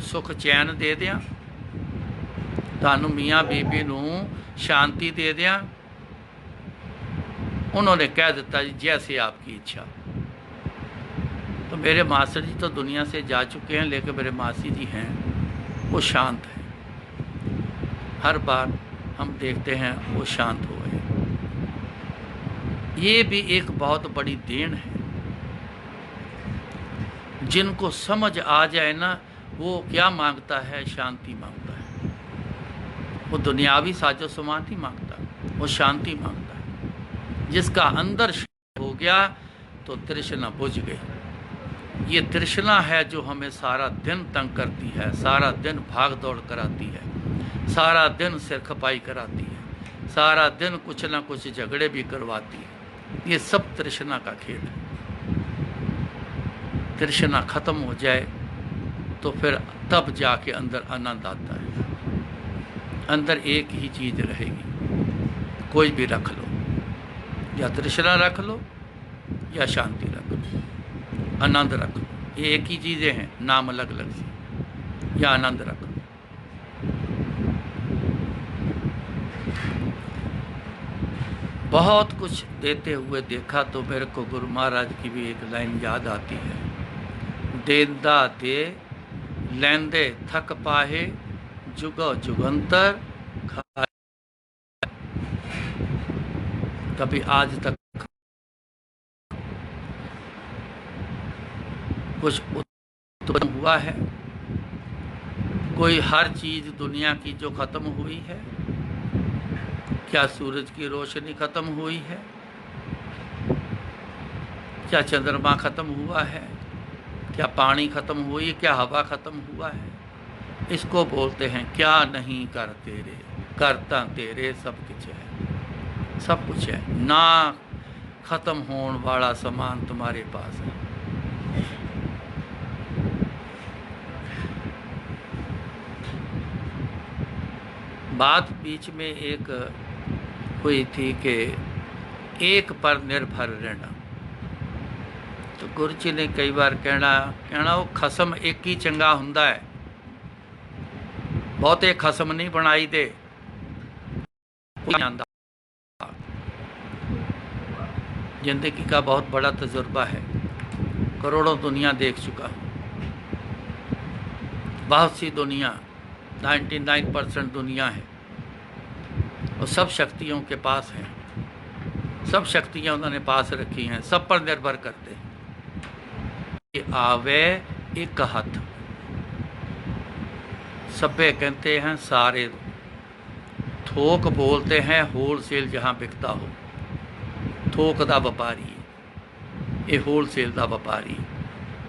सुख चैन दे दियाँ, तानू मियाँ बीबी नू शांति दे दियाँ। उन्होंने कह दिता जी जैसे आपकी इच्छा। तो मेरे मास्टर जी तो दुनिया से जा चुके हैं, लेकिन मेरे मासी जी हैं, वो शांत हैं। हर बार हम देखते हैं वो शांत हो गए। ये भी एक बहुत बड़ी देन है। जिनको समझ आ जाए ना, वो क्या मांगता है, शांति मांगता है। वो दुनियावी साजो सामान नहीं मांगता, वो शांति मांगता है। जिसका अंदर हो गया तो तृष्णा बुझ गई। ये तृष्णा है जो हमें सारा दिन तंग करती है, सारा दिन भाग दौड़ कराती है, सारा दिन सिर खपाई कराती है, सारा दिन कुछ ना कुछ झगड़े भी करवाती है। ये सब तृष्णा का खेल है। तृष्णा खत्म हो जाए तो फिर तब जाके अंदर आनंद आता है। अंदर एक ही चीज़ रहेगी, कोई भी रख लो, या तृष्णा रख लो या शांति रख लो, आनंद रख लो। ये एक ही चीज़ें हैं, नाम अलग अलग से, या आनंद रख लो। बहुत कुछ देते हुए देखा तो मेरे को गुरु महाराज की भी एक लाइन याद आती है, देंदा दे लैंदे थक पाहे, जुगो जुगंतर खाए। कभी आज तक कुछ उत्पन्न हुआ है? कोई हर चीज़ दुनिया की जो ख़त्म हुई है, क्या सूरज की रोशनी ख़त्म हुई है? क्या चंद्रमा ख़त्म हुआ है? क्या पानी ख़त्म हुई? क्या हवा ख़त्म हुआ है? इसको बोलते हैं क्या नहीं कर तेरे, करता तेरे सब कुछ है, सब कुछ है ना ख़त्म होने वाला सामान तुम्हारे पास है। बात बीच में एक हुई थी कि एक पर निर्भर रहना, तो गुरु जी ने कई बार कहना वो खसम एक ही चंगा हुंदा है, बहुते खसम नहीं बनाई दे आंदा। जिंदगी का बहुत बड़ा तजुर्बा है, करोड़ों दुनिया देख चुका, बहुत सी दुनिया 99% दुनिया है और सब शक्तियों के पास हैं, सब शक्तियाँ उन्होंने पास रखी हैं, सब पर निर्भर करते हैं। कि आवे एक हथ, सभे कहते हैं सारे, थोक बोलते हैं होल सेल जहाँ बिकता हो, थोक का व्यापारी ये होल सेल का व्यापारी,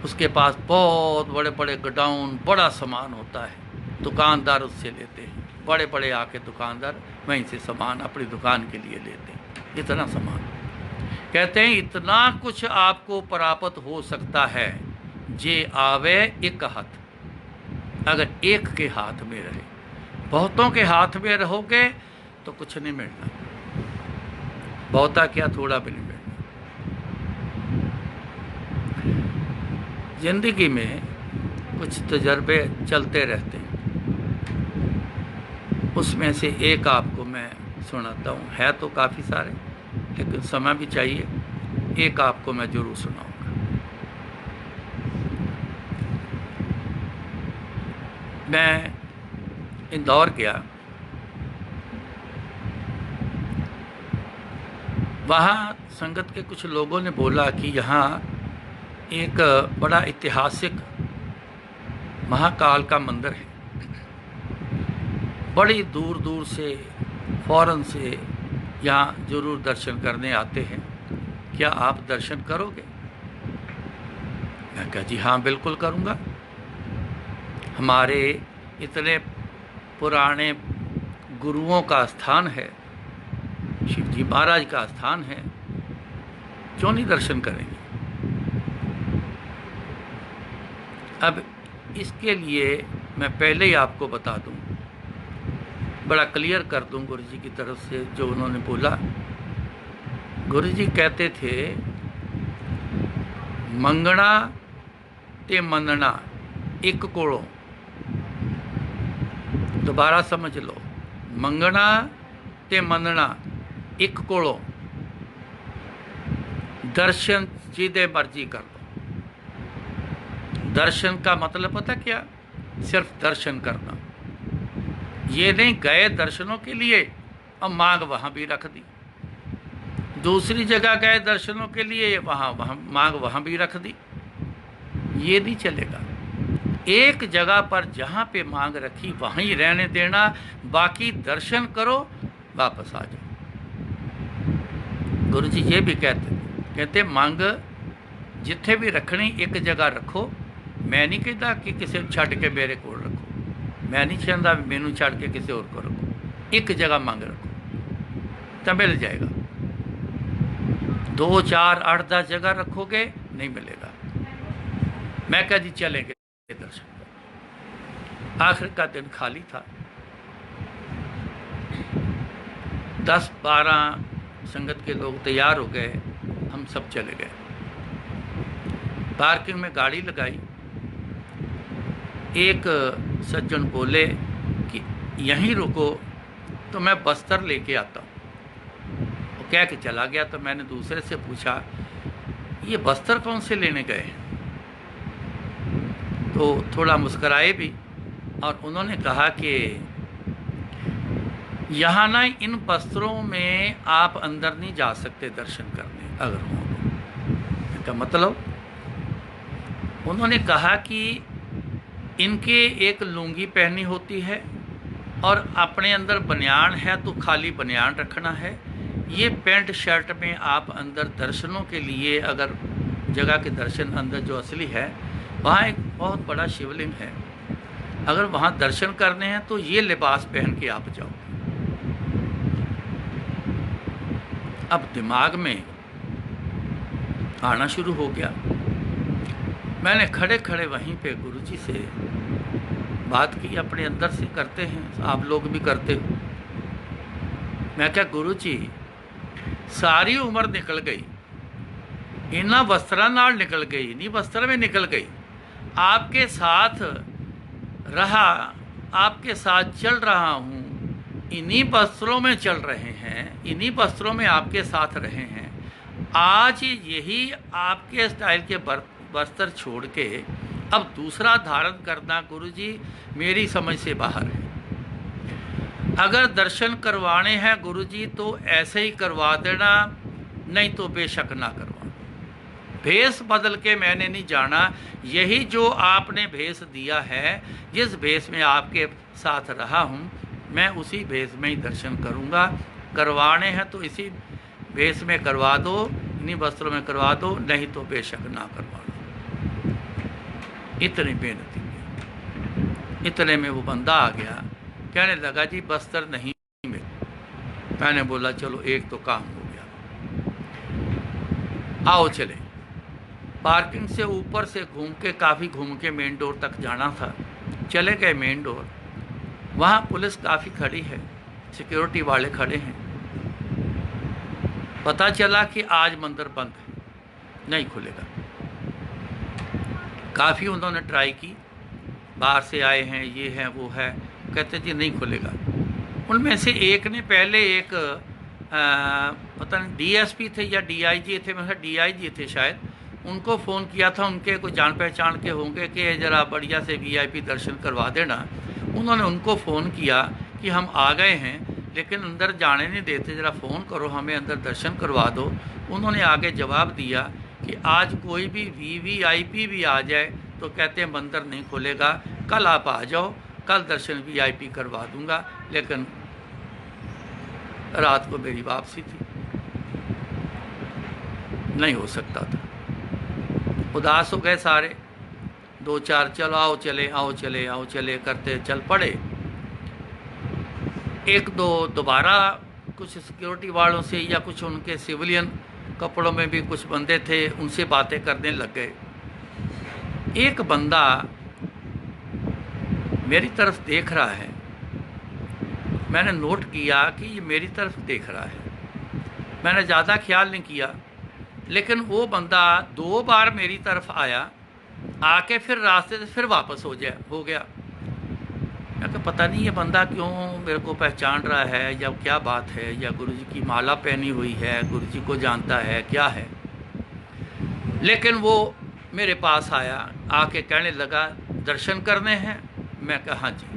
उसके पास बहुत बड़े बड़े गोडाउन, बड़ा सामान होता है, दुकानदार उससे लेते हैं, बड़े बड़े आके दुकानदार वहीं से सामान अपनी दुकान के लिए लेते हैं, इतना सामान। कहते हैं इतना कुछ आपको प्राप्त हो सकता है जे आवे एक हाथ, अगर एक के हाथ में रहे, बहुतों के हाथ में रहोगे तो कुछ नहीं मिलना, बहुता क्या थोड़ा भी नहीं मिलना। जिंदगी में कुछ तजर्बे चलते रहते हैं, उसमें से एक आपको मैं सुनाता हूँ, है तो काफ़ी सारे लेकिन समय भी चाहिए, एक आपको मैं ज़रूर सुनाऊंगा। मैं इंदौर गया, वहाँ संगत के कुछ लोगों ने बोला कि यहाँ एक बड़ा ऐतिहासिक महाकाल का मंदिर है, बड़ी दूर दूर से फौरन से यहाँ ज़रूर दर्शन करने आते हैं, क्या आप दर्शन करोगे? मैं कहा जी हाँ बिल्कुल करूँगा, हमारे इतने पुराने गुरुओं का स्थान है, शिव जी महाराज का स्थान है, क्यों नहीं दर्शन करेंगे। अब इसके लिए मैं पहले ही आपको बता दूं, बड़ा क्लियर कर दूं गुरु जी की तरफ से जो उन्होंने बोला। गुरु जी कहते थे मंगना ते मनना एक कोलों, दोबारा समझ लो, मंगना ते मनना एक कोलों, दर्शन जिदे मर्जी कर लो। दर्शन का मतलब पता क्या, सिर्फ दर्शन करना, ये नहीं गए दर्शनों के लिए अब मांग वहाँ भी रख दी, दूसरी जगह गए दर्शनों के लिए वहाँ मांग वहाँ भी रख दी, ये नहीं चलेगा। एक जगह पर जहाँ पे मांग रखी वहीं रहने देना, बाकी दर्शन करो वापस आ जाओ। गुरु जी ये भी कहते मांग जिथे भी रखनी एक जगह रखो, मैं नहीं कहता कि किसी छड़ के मेरे को रखो, मैं नहीं चाहता मैनू छड़ के किसी और को रखो, एक जगह मांग रखो तो मिल जाएगा। 2, 4, 8, 10 जगह रखोगे नहीं मिलेगा। मैं कह जी चलेंगे दर्शन कर। आखिर का दिन खाली था, 10-12 संगत के लोग तैयार हो गए, हम सब चले गए। पार्किंग में गाड़ी लगाई, एक सज्जन बोले कि यहीं रुको तो मैं बस्तर लेके आता हूँ, वो कह के चला गया। तो मैंने दूसरे से पूछा ये बस्तर कौन से लेने गए हैं, तो थोड़ा मुस्कराए भी और उन्होंने कहा कि यहाँ ना इन वस्त्रों में आप अंदर नहीं जा सकते दर्शन करने अगर हो तो। इसका मतलब उन्होंने कहा कि इनके एक लुंगी पहनी होती है और अपने अंदर बनियान है तो खाली बनियान रखना है, ये पैंट शर्ट में आप अंदर दर्शनों के लिए, अगर जगह के दर्शन अंदर जो असली है, वहाँ एक बहुत बड़ा शिवलिंग है, अगर वहाँ दर्शन करने हैं तो ये लिबास पहन के आप जाओ। अब दिमाग में आना शुरू हो गया। मैंने खड़े खड़े वहीं पे गुरुजी से बात की, अपने अंदर से करते हैं, आप लोग भी करते हो। मैं क्या गुरुजी, सारी उम्र निकल गई, इन्ना वस्त्रां नाल निकल गई, इन्हीं वस्त्र में निकल गई, आपके साथ रहा, आपके साथ चल रहा हूँ, इन्हीं वस्त्रों में चल रहे हैं, इन्हीं वस्त्रों में आपके साथ रहे हैं। आज यही आपके स्टाइल के वस्त्र छोड़ के अब दूसरा धारण करना गुरुजी मेरी समझ से बाहर है। अगर दर्शन करवाने हैं गुरुजी तो ऐसे ही करवा देना, नहीं तो बेशक ना करवाना। भेष बदल के मैंने नहीं जाना। यही जो आपने भेष दिया है, जिस भेष में आपके साथ रहा हूँ, मैं उसी भेष में ही दर्शन करूँगा। करवाने हैं तो इसी भेष में करवा दो, इन्हीं वस्त्रों में करवा दो, नहीं तो बेशक ना करवा दो। इतनी बेनती की। इतने में वो बंदा आ गया, कहने लगा जी वस्त्र नहीं मिले। मैंने बोला चलो एक तो काम हो गया, आओ चले। पार्किंग से ऊपर से घूम के, काफ़ी घूम के मेन डोर तक जाना था। चले गए मेन डोर, वहाँ पुलिस काफ़ी खड़ी है, सिक्योरिटी वाले खड़े हैं। पता चला कि आज मंदिर बंद है, नहीं खुलेगा। काफ़ी उन्होंने ट्राई की, बाहर से आए हैं, ये हैं वो है, कहते जी नहीं खुलेगा। उनमें से एक ने पहले एक पता नहीं डीएसपी थे या डीआईजी थे, मतलब डीआईजी थे शायद, उनको फ़ोन किया था, उनके कोई जान पहचान के होंगे कि ज़रा बढ़िया से वीआईपी दर्शन करवा देना। उन्होंने उनको फ़ोन किया कि हम आ गए हैं लेकिन अंदर जाने नहीं देते, ज़रा फ़ोन करो, हमें अंदर दर्शन करवा दो। उन्होंने आगे जवाब दिया कि आज कोई भी वीवीआईपी भी आ जाए तो कहते हैं मंदिर नहीं खुलेगा, कल आप आ जाओ, कल दर्शन वीआईपी करवा दूंगा। लेकिन रात को मेरी वापसी थी, नहीं हो सकता था। उदास हो गए सारे, दो चार चलो आओ चले, आओ चले, आओ चले करते चल पड़े। एक दो दोबारा कुछ सिक्योरिटी वालों से या कुछ उनके सिविलियन कपड़ों में भी कुछ बंदे थे, उनसे बातें करने लग गए। एक बंदा मेरी तरफ देख रहा है, मैंने नोट किया कि ये मेरी तरफ देख रहा है। मैंने ज़्यादा ख्याल नहीं किया, लेकिन वो बंदा 2 बार मेरी तरफ आया, आके फिर रास्ते से फिर वापस हो गया। मैं कहा पता नहीं ये बंदा क्यों मेरे को पहचान रहा है, या क्या बात है, या गुरुजी की माला पहनी हुई है, गुरुजी को जानता है, क्या है। लेकिन वो मेरे पास आया, आके कहने लगा दर्शन करने हैं। मैं कहा हाँ जी।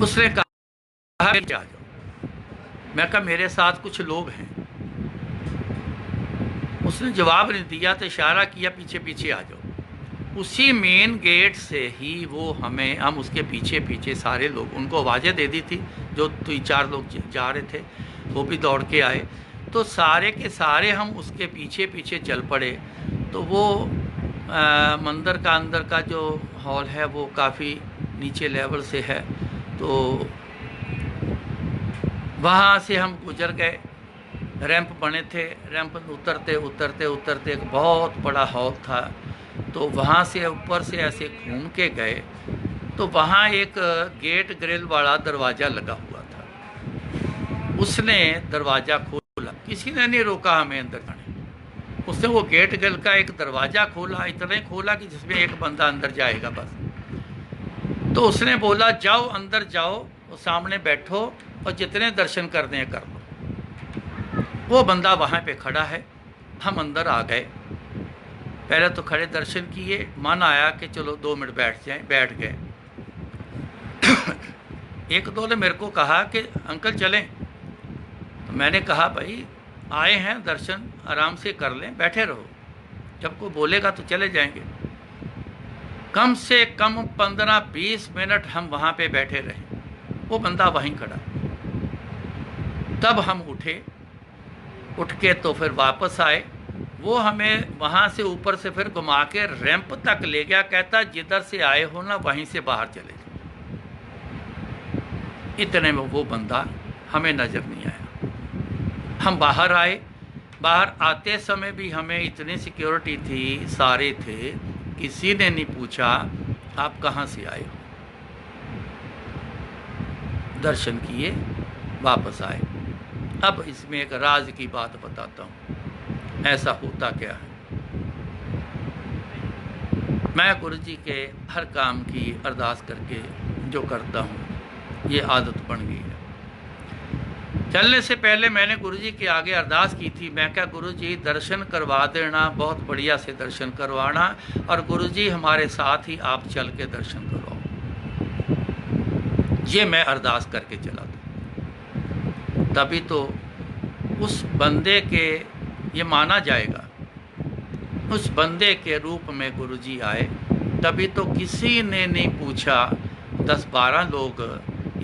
उसने कहा आ जाओ। मैं कहा मेरे साथ कुछ लोग हैं। उसने जवाब नहीं दिया तो इशारा किया पीछे पीछे आ जाओ। उसी मेन गेट से ही वो हम उसके पीछे पीछे सारे लोग, उनको आवाज़ें दे दी थी, जो 3-4 लोग जा रहे थे वो भी दौड़ के आए, तो सारे के सारे हम उसके पीछे पीछे चल पड़े। तो वो मंदिर का अंदर का जो हॉल है वो काफ़ी नीचे लेवल से है, तो वहाँ से हम गुजर गए। रैंप बने थे, रैंप उतरते उतरते उतरते एक बहुत बड़ा हॉल था, तो वहाँ से ऊपर से ऐसे घूम के गए तो वहाँ एक गेट ग्रिल वाला दरवाज़ा लगा हुआ था। उसने दरवाज़ा खोला, किसी ने नहीं रोका हमें अंदर जाने। उसने वो गेट ग्रिल का एक दरवाज़ा खोला, इतना ही खोला कि जिसमें एक बंदा अंदर जाएगा बस। तो उसने बोला जाओ अंदर जाओ, वो सामने बैठो और जितने दर्शन करने हैं कर लो। वो बंदा वहाँ पे खड़ा है, हम अंदर आ गए। पहले तो खड़े दर्शन किए, मन आया कि चलो 2 मिनट बैठ जाएं, बैठ गए। एक दो ने मेरे को कहा कि अंकल चलें, तो मैंने कहा भाई आए हैं दर्शन आराम से कर लें, बैठे रहो, जब कोई बोलेगा तो चले जाएंगे। कम से कम 15-20 मिनट हम वहाँ पे बैठे रहे, वो बंदा वहीं खड़ा। तब हम उठ के तो फिर वापस आए, वो हमें वहाँ से ऊपर से फिर घुमा के रैंप तक ले गया। कहता जिधर से आए हो ना वहीं से बाहर चले जाओ। इतने में वो बंदा हमें नज़र नहीं आया। हम बाहर आए। बाहर आते समय भी हमें इतनी सिक्योरिटी थी, सारे थे, किसी ने नहीं पूछा आप कहाँ से आए हो। दर्शन किए, वापस आए। अब इसमें एक राज की बात बताता हूँ, ऐसा होता क्या है। मैं गुरु जी के हर काम की अरदास करके जो करता हूँ, ये आदत बन गई है। चलने से पहले मैंने गुरु जी के आगे अरदास की थी। मैं क्या, गुरु जी दर्शन करवा देना, बहुत बढ़िया से दर्शन करवाना, और गुरु जी हमारे साथ ही आप चल के दर्शन करवाओ। ये मैं अरदास करके चला था। तभी तो उस बंदे के, ये माना जाएगा, उस बंदे के रूप में गुरु जी आए। तभी तो किसी ने नहीं पूछा। 10-12 लोग,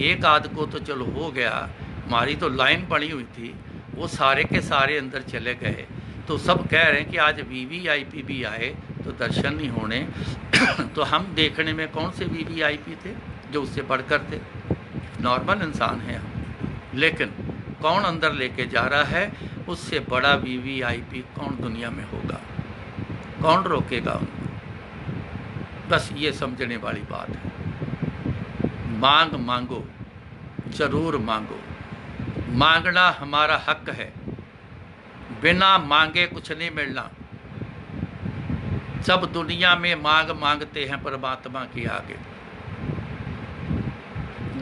एक आध को तो चलो हो गया, हमारी तो लाइन पड़ी हुई थी, वो सारे के सारे अंदर चले गए। तो सब कह रहे हैं कि आज वीवीआईपी भी आए तो दर्शन नहीं होने। तो हम देखने में कौन से वीवीआईपी थे जो उससे बढ़कर थे? नॉर्मल इंसान हैं हम। लेकिन कौन अंदर लेके जा रहा है, उससे बड़ा वीवीआईपी कौन दुनिया में होगा? कौन रोकेगा उनको? बस ये समझने वाली बात है। मांग मांगो, जरूर मांगो। मांगना हमारा हक है। बिना मांगे कुछ नहीं मिलना। सब दुनिया में मांग मांगते हैं परमात्मा के आगे।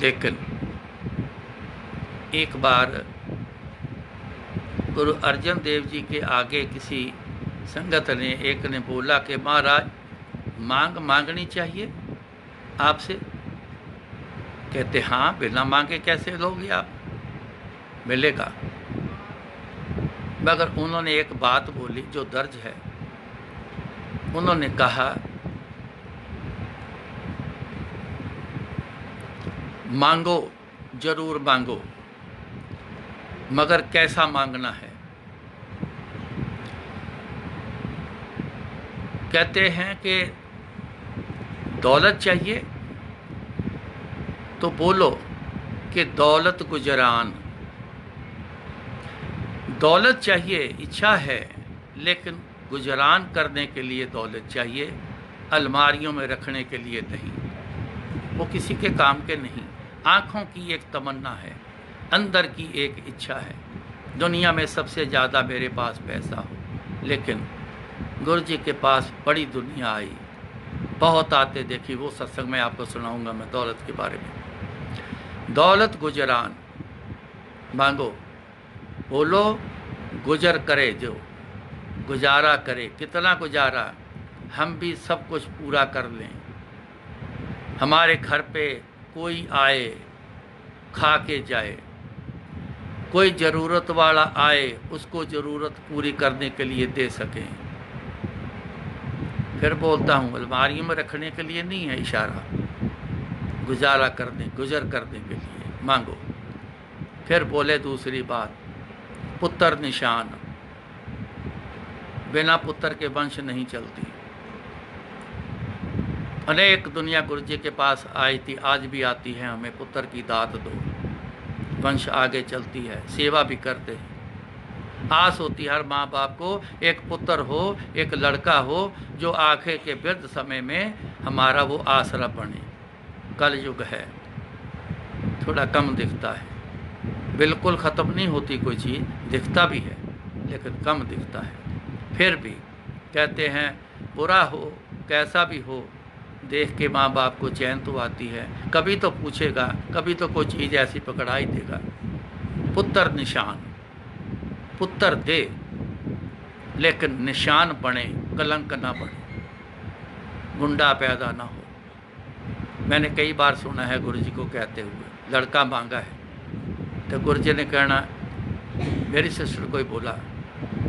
लेकिन एक बार गुरु अर्जन देव जी के आगे किसी संगत ने, एक ने बोला कि महाराज मांग मांगनी चाहिए आपसे। कहते हाँ, बिना मांगे कैसे लोगे आप, मिलेगा। मगर उन्होंने एक बात बोली जो दर्ज है। उन्होंने कहा मांगो, जरूर मांगो, मगर कैसा मांगना है। कहते हैं कि दौलत चाहिए तो बोलो कि दौलत गुजरान। दौलत चाहिए, इच्छा है, लेकिन गुजरान करने के लिए दौलत चाहिए, अलमारियों में रखने के लिए नहीं। वो किसी के काम के नहीं। आँखों की एक तमन्ना है, अंदर की एक इच्छा है, दुनिया में सबसे ज़्यादा मेरे पास पैसा हो। लेकिन गुरु जी के पास बड़ी दुनिया आई, बहुत आते देखी। वो सत्संग में आपको सुनाऊंगा मैं दौलत के बारे में। दौलत गुजरान मांगो, बोलो गुजर करे, जो गुजारा करे। कितना गुजारा? हम भी सब कुछ पूरा कर लें। हमारे घर पे कोई आए, खा के जाए। कोई ज़रूरत वाला आए, उसको ज़रूरत पूरी करने के लिए दे सकें। फिर बोलता हूँ, अलमारियों में रखने के लिए नहीं है इशारा, गुजारा करने, गुजर करने के लिए मांगो। फिर बोले दूसरी बात, पुत्र निशान। बिना पुत्र के वंश नहीं चलती। अनेक दुनिया गुरु जी के पास आई थी, आज भी आती है, हमें पुत्र की दात दो, वंश आगे चलती है, सेवा भी करते हैं। आस होती है हर माँ बाप को, एक पुत्र हो, एक लड़का हो, जो आखिर के वृद्ध समय में हमारा वो आसरा बने। कल युग है, थोड़ा कम दिखता है। बिल्कुल ख़त्म नहीं होती कोई चीज़, दिखता भी है लेकिन कम दिखता है। फिर भी कहते हैं बुरा हो कैसा भी हो, देख के माँ बाप को चैन तो आती है। कभी तो पूछेगा, कभी तो कोई चीज़ ऐसी पकड़ा ही देगा। पुत्र निशान, पुत्र दे लेकिन निशान बने, कलंक ना बने, गुंडा पैदा ना हो। मैंने कई बार सुना है गुरु जी को कहते हुए, लड़का मांगा है तो गुरु जी ने कहना, मेरी सिस्टर को ही बोला,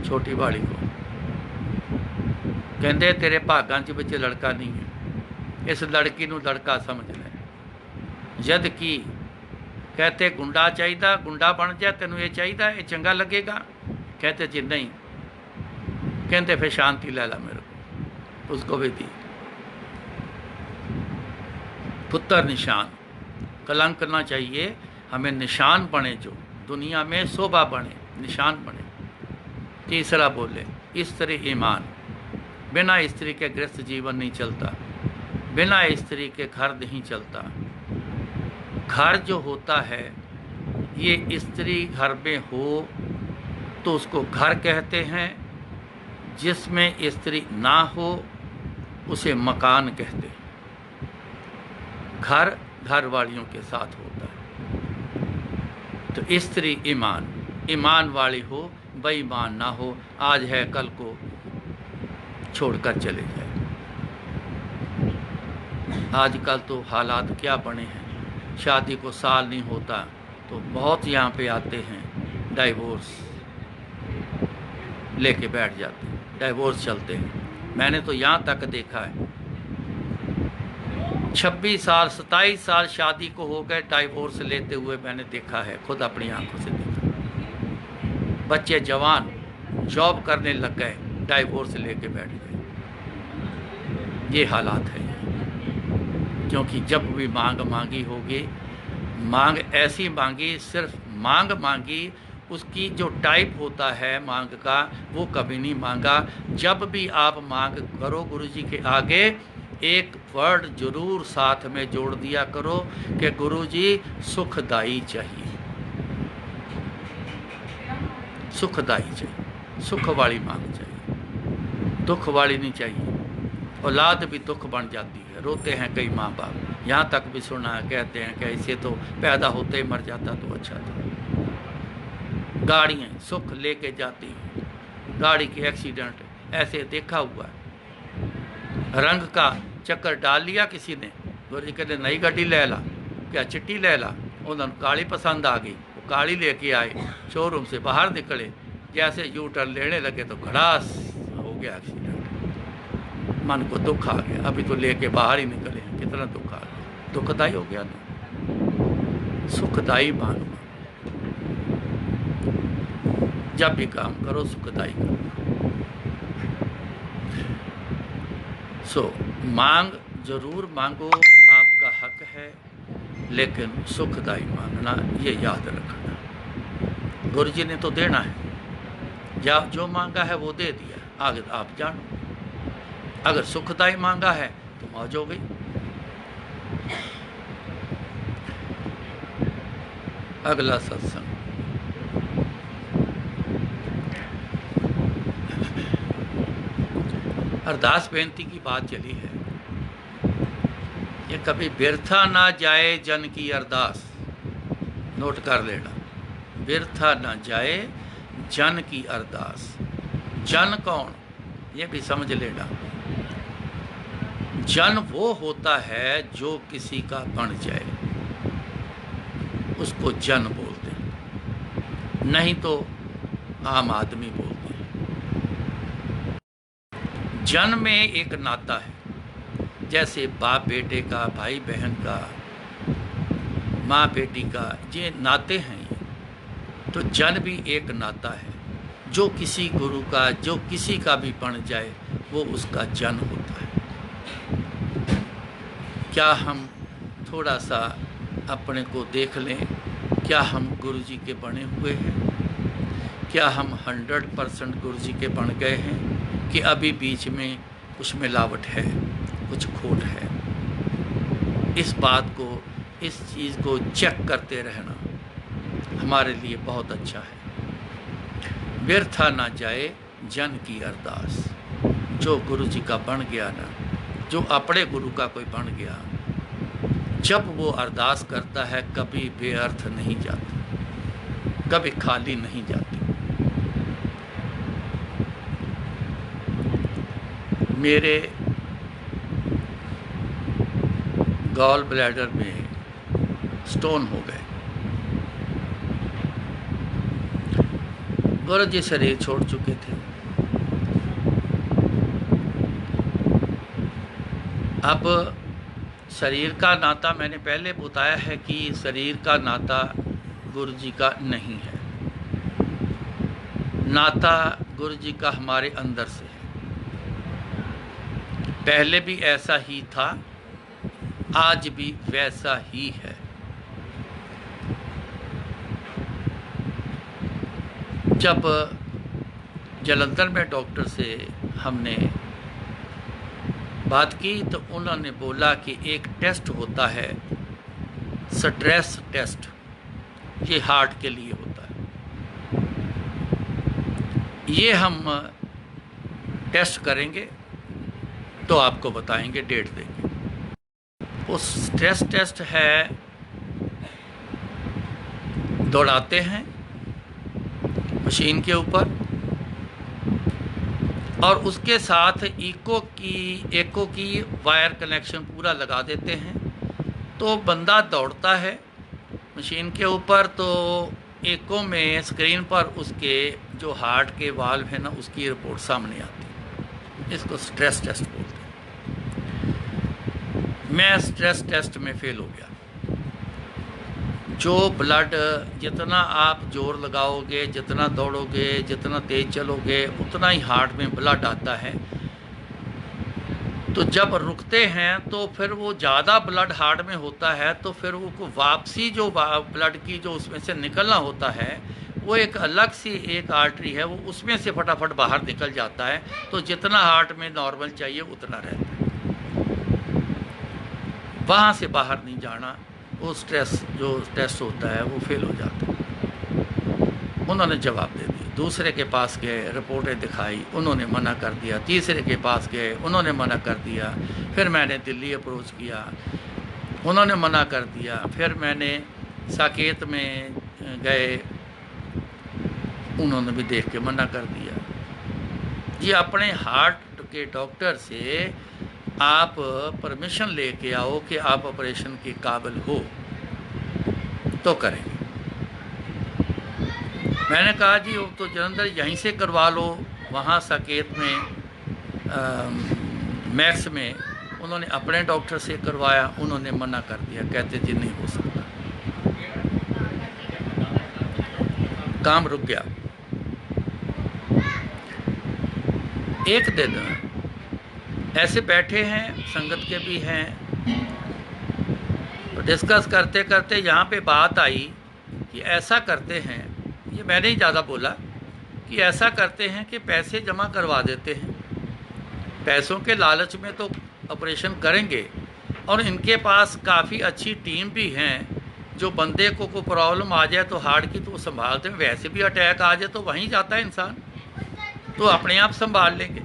छोटी वाली को, कहते तेरे भागां च विच लड़का नहीं है, इस लड़की नूं लड़का समझ ले। जद कि कहते गुंडा चाहिए, गुंडा बन जा, तेनों ये चाहिए, ये चंगा लगेगा। कहते जी नहीं, कहते फिर शांति लै ला मेरे को, उसको भी दी। पुत्र निशान, कलंक ना चाहिए हमें, निशान बने जो दुनिया में शोभा बने, निशान बने। तीसरा बोले स्त्री ईमान, बिना स्त्री के गृहस्थ जीवन नहीं चलता, बिना स्त्री के घर नहीं चलता। घर जो होता है ये स्त्री घर में हो तो उसको घर कहते हैं, जिसमें स्त्री ना हो उसे मकान कहते हैं। घर घर वालियों के साथ होता है। तो स्त्री ईमान, ईमान वाली हो, बेईमान ना हो, आज है कल को छोड़कर चले जाए। आजकल तो हालात क्या बने हैं, शादी को साल नहीं होता तो बहुत यहाँ पे आते हैं, डाइवोर्स लेके बैठ जाते हैं, डाइवोर्स चलते हैं। मैंने तो यहाँ तक देखा है 26 साल 27 साल शादी को हो गए, डाइवोर्स लेते हुए मैंने देखा है, खुद अपनी आंखों से देखा। बच्चे जवान जॉब करने लग गए, डाइवोर्स लेके बैठ गए। ये हालात है, क्योंकि जब भी मांग मांगी होगी, मांग ऐसी मांगी, सिर्फ मांग मांगी, उसकी जो टाइप होता है मांग का वो कभी नहीं मांगा। जब भी आप मांग करो गुरुजी के आगे, एक वर्ड जरूर साथ में जोड़ दिया करो कि गुरुजी सुखदाई चाहिए, सुखदाई चाहिए, सुख वाली मांग चाहिए, दुख वाली नहीं चाहिए। औलाद भी दुख बन जाती है, रोते हैं कई माँ बाप, यहाँ तक भी सुना है, कहते हैं कि ऐसे तो पैदा होते ही मर जाता तो अच्छा था। गाड़ियाँ सुख लेके जाती हैं, गाड़ी की एक्सीडेंट ऐसे देखा हुआ है। रंग का चक्कर डाल लिया किसी ने, गुरु जी कहते नई गड्डी ले ला, क्या चिट्टी ले ला, उन्होंने काली पसंद आ गई, वो काली लेके आए, शोरूम से बाहर निकले, जैसे यू टर्न लेने लगे तो खड़ास हो गया एक्सीडेंट। मन को दुख आ गया, अभी तो लेके बाहर ही निकले, कितना दुख आ गया, दुखदाई हो गया ना। सुखदाई मांग, जब भी काम करो सुखदाई करो। मांग जरूर मांगो, आपका हक है, लेकिन सुखदाई मांगना ये याद रखना। गुरु जी ने तो देना है, जब जो मांगा है वो दे दिया, आगे आप जानो। अगर सुखदाई मांगा है तो मौज हो गई। अगला सत्संग, अरदास बेनती की बात चली है, ये कभी व्यर्था ना जाए जन की अरदास, नोट कर लेना, व्यर्था ना जाए जन की अरदास। जन कौन, ये भी समझ लेना। जन वो होता है जो किसी का बन जाए, उसको जन बोलते हैं, नहीं तो आम आदमी बोलते हैं। जन में एक नाता है, जैसे बाप बेटे का, भाई बहन का, माँ बेटी का, ये नाते हैं। तो जन भी एक नाता है, जो किसी गुरु का, जो किसी का भी बन जाए वो उसका जन होता है। क्या हम थोड़ा सा अपने को देख लें, क्या हम गुरु जी के बने हुए हैं? क्या हम 100% गुरु जी के बन गए हैं कि अभी बीच में कुछ मिलावट है, कुछ खोट है? इस बात को, इस चीज़ को चेक करते रहना हमारे लिए बहुत अच्छा है। व्यर्था ना जाए जन की अरदास। जो गुरु जी का बन गया ना, जो अपने गुरु का कोई बन गया, जब वो अरदास करता है कभी बेअर्थ नहीं जाती, कभी खाली नहीं जाती। मेरे गॉल ब्लैडर में स्टोन हो गए, गुरु जी शरीर छोड़ चुके थे। अब शरीर का नाता मैंने पहले बताया है कि शरीर का नाता गुरु जी का नहीं है। नाता गुरु जी का हमारे अंदर से है। पहले भी ऐसा ही था, आज भी वैसा ही है। जब जलंधर में डॉक्टर से हमने बात की तो उन्होंने बोला कि एक टेस्ट होता है, स्ट्रेस टेस्ट, ये हार्ट के लिए होता है। ये हम टेस्ट करेंगे तो आपको बताएंगे, डेट देंगे। वो स्ट्रेस टेस्ट है, दौड़ाते हैं मशीन के ऊपर और उसके साथ एको की वायर कनेक्शन पूरा लगा देते हैं। तो बंदा दौड़ता है मशीन के ऊपर, तो एको में स्क्रीन पर उसके जो हार्ट के वाल्व है ना, उसकी रिपोर्ट सामने आती है। इसको स्ट्रेस टेस्ट बोलते हैं। मैं स्ट्रेस टेस्ट में फेल हो गया। जो ब्लड, जितना आप जोर लगाओगे, जितना दौड़ोगे, जितना तेज चलोगे, उतना ही हार्ट में ब्लड आता है। तो जब रुकते हैं तो फिर वो ज़्यादा ब्लड हार्ट में होता है, तो फिर वो वापसी जो ब्लड की जो उसमें से निकलना होता है, वो एक अलग सी एक आर्टरी है, वो उसमें से फटाफट बाहर निकल जाता है। तो जितना हार्ट में नॉर्मल चाहिए उतना रहता है, वहाँ से बाहर नहीं जाना। वो स्ट्रेस जो टेस्ट होता है वो फेल हो जाता है। उन्होंने जवाब दे दिया। दूसरे के पास गए, रिपोर्टें दिखाई, उन्होंने मना कर दिया। तीसरे के पास गए, उन्होंने मना कर दिया। फिर मैंने दिल्ली अप्रोच किया, उन्होंने मना कर दिया। फिर मैंने साकेत में गए, उन्होंने भी देख के मना कर दिया। ये अपने हार्ट के डॉक्टर से आप परमिशन लेके आओ कि आप ऑपरेशन के काबिल हो तो करेंगे। मैंने कहा जी वो तो जलंधर यहीं से करवा लो। वहाँ साकेत में मैक्स में उन्होंने अपने डॉक्टर से करवाया, उन्होंने मना कर दिया, कहते जी नहीं हो सकता। काम रुक गया। एक दिन ऐसे बैठे हैं, संगत के भी हैं, तो डिस्कस करते करते यहाँ पे बात आई कि ऐसा करते हैं, ये मैंने ही ज़्यादा बोला कि ऐसा करते हैं कि पैसे जमा करवा देते हैं। पैसों के लालच में तो ऑपरेशन करेंगे, और इनके पास काफ़ी अच्छी टीम भी हैं। जो बंदे को कोई प्रॉब्लम आ जाए तो हार्ट की, तो वो संभालते हैं। वैसे भी अटैक आ जाए तो वहीं जाता है इंसान, तो अपने आप संभाल लेंगे।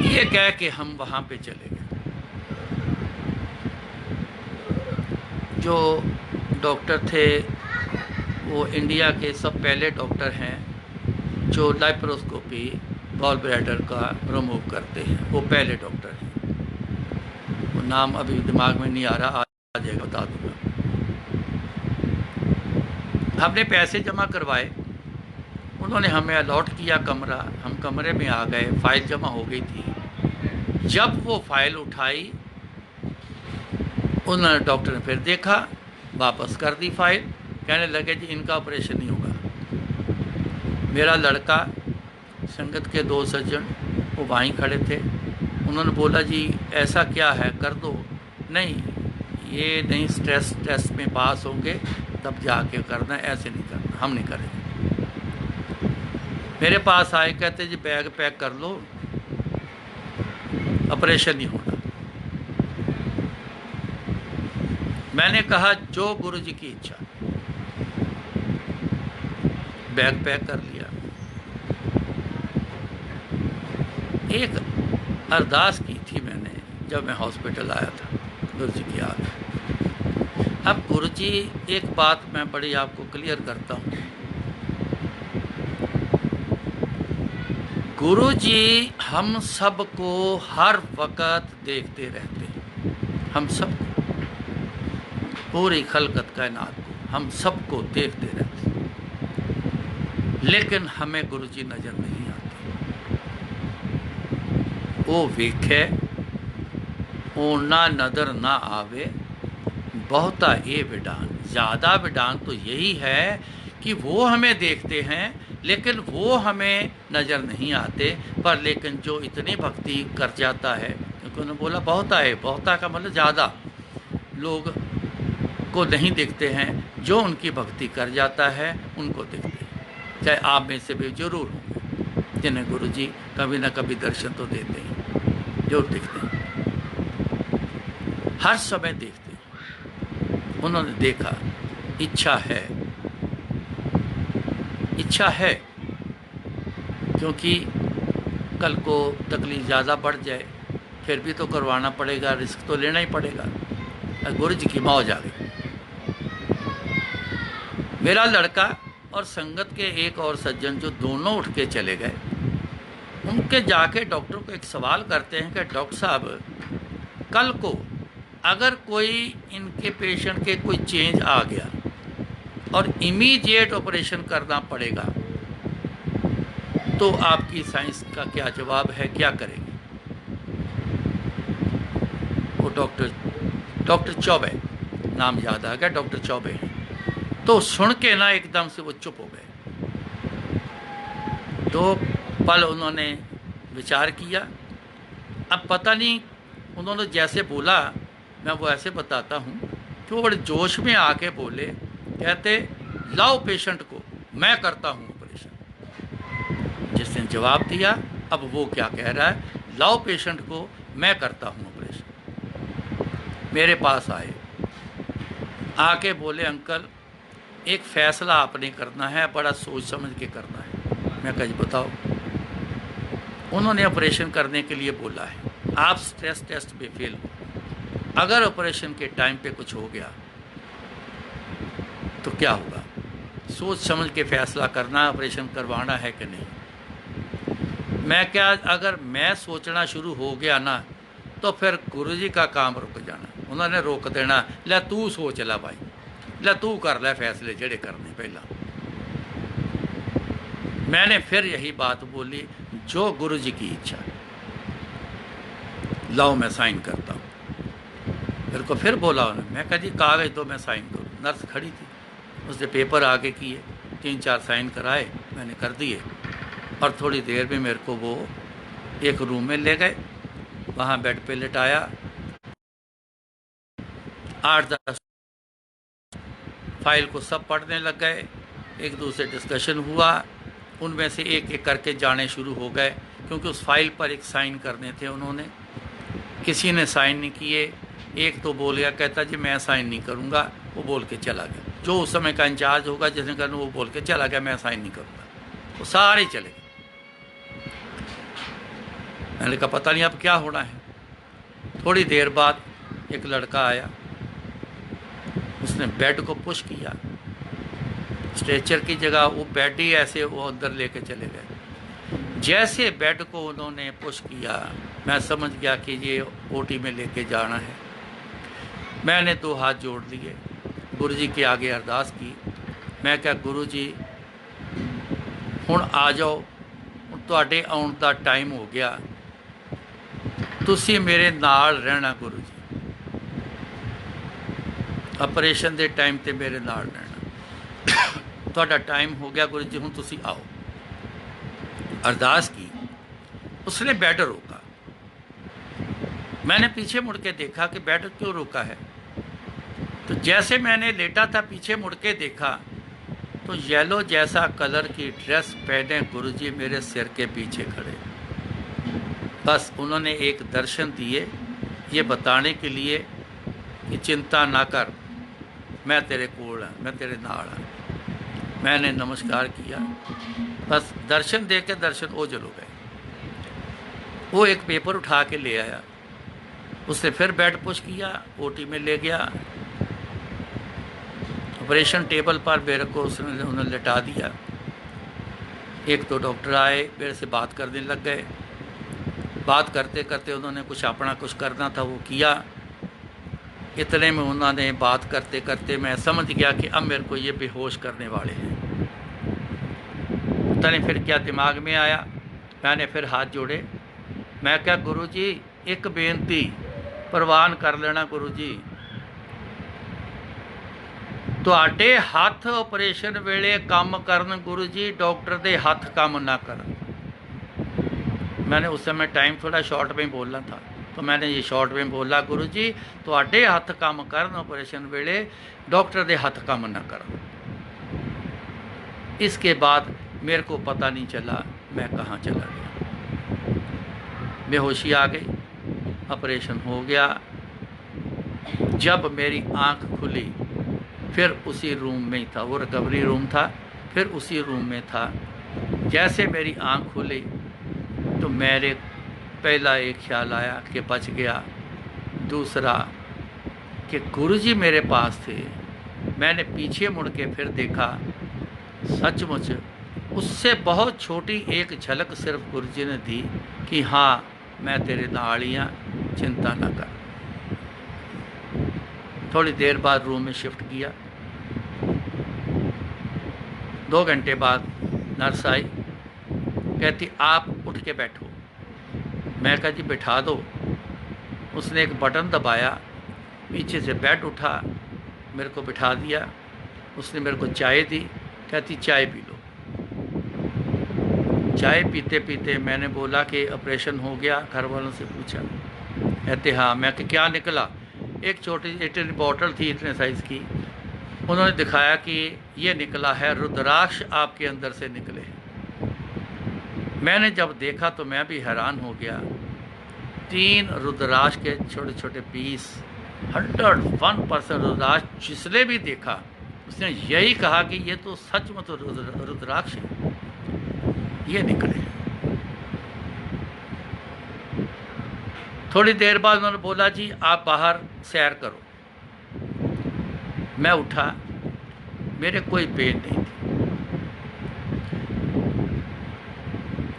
ये कह के हम वहाँ पे चले गए। जो डॉक्टर थे वो इंडिया के सब पहले डॉक्टर हैं जो लाइप्रोस्कोपी गॉल ब्लैडर का रिमूव करते हैं। वो पहले डॉक्टर हैं, वो नाम अभी दिमाग में नहीं आ रहा, आ जाएगा बता दूँगा। हमने पैसे जमा करवाए, उन्होंने हमें अलॉट किया कमरा, हम कमरे में आ गए। फ़ाइल जमा हो गई थी। जब वो फ़ाइल उठाई, उन डॉक्टर ने फिर देखा, वापस कर दी फ़ाइल, कहने लगे जी इनका ऑपरेशन नहीं होगा। मेरा लड़का, संगत के 2 सज्जन वो वहीं खड़े थे, उन्होंने बोला जी ऐसा क्या है, कर दो। नहीं, ये नहीं, स्ट्रेस टेस्ट में पास होंगे तब जाके करना, ऐसे नहीं करना, हम नहीं करेंगे। मेरे पास आए, कहते जी बैग पैक कर लो, ऑपरेशन नहीं होना। मैंने कहा जो गुरु जी की इच्छा। बैग पैक कर लिया। एक अरदास की थी मैंने जब मैं हॉस्पिटल आया था, गुरु जी की याद। अब गुरु जी, एक बात मैं बड़ी आपको क्लियर करता हूँ, गुरु जी हम सबको हर वक्त देखते रहते हैं। हम सब, पूरी खलकत कायनात को, हम सबको देखते रहते हैं, लेकिन हमें गुरु जी नज़र नहीं आते। वो वेखे, वो ना नज़र ना आवे, बहुता ये विडान। ज़्यादा विडान तो यही है कि वो हमें देखते हैं लेकिन वो हमें नज़र नहीं आते, पर लेकिन जो इतनी भक्ति कर जाता है, क्योंकि उन्होंने बोला बहुता है, बहुता का मतलब ज़्यादा लोग को नहीं दिखते हैं, जो उनकी भक्ति कर जाता है उनको दिखते हैं। चाहे आप में से भी जरूर होंगे जिन्हें गुरु जी कभी ना कभी दर्शन तो देते हैं, जो दिखते हैं, हर समय देखते हैं। उन्होंने देखा, इच्छा है क्योंकि कल को तकलीफ ज़्यादा बढ़ जाए फिर भी तो करवाना पड़ेगा, रिस्क तो लेना ही पड़ेगा। गुरु जी की मौज आ गई। मेरा लड़का और संगत के एक और सज्जन जो दोनों उठ के चले गए, उनके जाके डॉक्टर को एक सवाल करते हैं कि डॉक्टर साहब, कल को अगर कोई इनके पेशेंट के कोई चेंज आ गया और इमीडिएट ऑपरेशन करना पड़ेगा तो आपकी साइंस का क्या जवाब है, क्या करेंगे? वो डॉक्टर चौबे, नाम याद आ गया, डॉक्टर चौबे हैं। तो सुन के ना एकदम से वो चुप हो गए। तो पल उन्होंने विचार किया। अब पता नहीं उन्होंने जैसे बोला, मैं वो ऐसे बताता हूँ कि वो बड़े जोश में आके बोले, कहते लाओ पेशेंट को, मैं करता हूँ ऑपरेशन। जिसने जवाब दिया, अब वो क्या कह रहा है, लाओ पेशेंट को, मैं करता हूँ ऑपरेशन। मेरे पास आके बोले, अंकल एक फ़ैसला आपने करना है, बड़ा सोच समझ के करना है। मैं कहा जी बताओ। उन्होंने ऑपरेशन करने के लिए बोला है, आप स्ट्रेस टेस्ट में फेल हो, अगर ऑपरेशन के टाइम पे कुछ हो गया तो क्या होगा? सोच समझ के फ़ैसला करना, ऑपरेशन करवाना है कि नहीं। मैं क्या, अगर मैं सोचना शुरू हो गया ना तो फिर गुरुजी का काम रुक जाना। उन्होंने रोक देना, ले तू सोच ला भाई, ले तू कर ले फैसले जेड़े करने पहला। मैंने फिर यही बात बोली, जो गुरुजी की इच्छा, लाओ मैं साइन करता हूँ। मेरे को फिर बोला उन्होंने, मैं कहा जी कागज़ दो मैं साइन करूँ। नर्स खड़ी थी, उसने पेपर आगे किए, 3-4 साइन कराए, मैंने कर दिए। और थोड़ी देर में मेरे को वो एक रूम में ले गए, वहाँ बेड पे लेटाया। 8-10 फाइल को सब पढ़ने लग गए, एक दूसरे डिस्कशन हुआ, उनमें से एक एक करके जाने शुरू हो गए, क्योंकि उस फाइल पर एक साइन करने थे उन्होंने। किसी ने साइन नहीं किए, एक तो बोल गया, कहता जी मैं साइन नहीं करूँगा, वो बोल के चला गया। जो उस समय का इंचार्ज होगा जिसने करना, वो बोल के चला गया, मैं साइन नहीं करूँगा। वो सारे चले गए। मैंने कहा पता नहीं अब क्या होना है। थोड़ी देर बाद एक लड़का आया, उसने बेड को पुश किया, स्ट्रेचर की जगह वो बेड ही ऐसे वो अंदर लेके चले गए। जैसे बेड को उन्होंने पुश किया, मैं समझ गया कि ये ओटी में लेके जाना है। मैंने 2 हाथ जोड़ लिए, गुरुजी के आगे अरदास की। मैं क्या, गुरुजी हुण आ जाओ, तुहाडे आउण दा टाइम हो गया, तुसी मेरे नाल रहना गुरु जी, ऑपरेशन के टाइम ते मेरे नाल रहना। तुहाडा टाइम हो गया गुरु जी, हुण तुसी आओ। अरदास की, उसने बेड रोका। मैंने पीछे मुड़ के देखा कि बेड क्यों रोका है। तो जैसे मैंने लेटा था, पीछे मुड़ के देखा तो येलो जैसा कलर की ड्रेस पहने गुरुजी मेरे सिर के पीछे खड़े। बस उन्होंने एक दर्शन दिए, ये बताने के लिए कि चिंता ना कर, मैं तेरे कोल हाँ, मैं तेरे नाल हाँ। मैंने नमस्कार किया, बस दर्शन दे के दर्शन ओझल हो गए। वो एक पेपर उठा के ले आया, उसने फिर बेड पुश किया, ओटी में ले गया। ऑपरेशन टेबल पर मेरे को उसने उन्होंने लेटा दिया। 1-2 डॉक्टर आए, मेरे से बात करने लग गए। बात करते करते उन्होंने कुछ अपना कुछ करना था वो किया। इतने में उन्होंने बात करते करते मैं समझ गया कि अब मेरे को ये बेहोश करने वाले हैं। पता नहीं फिर क्या दिमाग में आया, मैंने फिर हाथ जोड़े। मैं क्या, गुरु जी एक बेनती प्रवान कर लेना गुरु जी, ਤੁਹਾਡੇ ਹੱਥ ਆਪਰੇਸ਼ਨ ਵੇਲੇ ਕੰਮ ਕਰਨ गुरु जी, डॉक्टर के हाथ काम ना करन। मैंने उस समय टाइम थोड़ा शॉर्ट में बोलना था, तो मैंने ये शॉर्ट में बोला, गुरु जी ਤੁਹਾਡੇ हथ काम करन ऑपरेशन वेले, डॉक्टर के हथ काम ना करन। इसके बाद मेरे को पता नहीं चला मैं कहाँ चला गया। बेहोशी आ गई, ऑपरेशन हो गया। जब मेरी आँख खुली फिर उसी रूम में ही था, वो रिकवरी रूम था, फिर उसी रूम में था। जैसे मेरी आँख खुली तो मेरे पहला एक ख्याल आया कि बच गया, दूसरा कि गुरुजी मेरे पास थे। मैंने पीछे मुड़ के फिर देखा, सचमुच उससे बहुत छोटी एक झलक सिर्फ गुरुजी ने दी कि हाँ मैं तेरे नाल ही हाँ, चिंता ना कर। थोड़ी देर बाद रूम में शिफ्ट किया। 2 घंटे बाद नर्स आई, कहती आप उठ के बैठो। मैं कहा जी बैठा दो। उसने एक बटन दबाया, पीछे से बेड उठा, मेरे को बिठा दिया। उसने मेरे को चाय दी, कहती चाय पी लो। चाय पीते पीते मैंने बोला कि ऑपरेशन हो गया, घर वालों से पूछा। कहते हाँ। मैं कि क्या निकला? एक छोटी इतनी बॉटल थी, इतने साइज़ की। उन्होंने दिखाया कि ये निकला है रुद्राक्ष आपके अंदर से निकले हैं। मैंने जब देखा तो मैं भी हैरान हो गया। 3 रुद्राक्ष के छोटे छोटे पीस, 101% रुद्राक्ष। जिसने भी देखा उसने यही कहा कि ये तो सचमुच रुद्राक्ष है, ये निकले। थोड़ी देर बाद उन्होंने बोला जी आप बाहर सैर करो। मैं उठा, मेरे कोई पेन नहीं थी।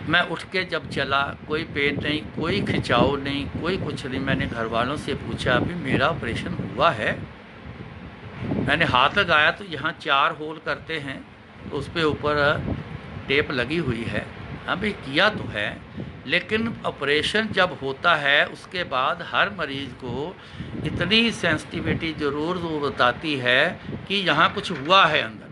मैं उठ के जब चला, कोई पेन नहीं, कोई खिंचाव नहीं, कोई कुछ नहीं। मैंने घर वालों से पूछा अभी मेरा ऑपरेशन हुआ है? मैंने हाथ लगाया तो यहाँ 4 होल करते हैं, तो उस पर ऊपर टेप लगी हुई है। अभी किया तो है, लेकिन ऑपरेशन जब होता है उसके बाद हर मरीज़ को इतनी सेंसिटिविटी ज़रूर बताती है कि यहाँ कुछ हुआ है अंदर।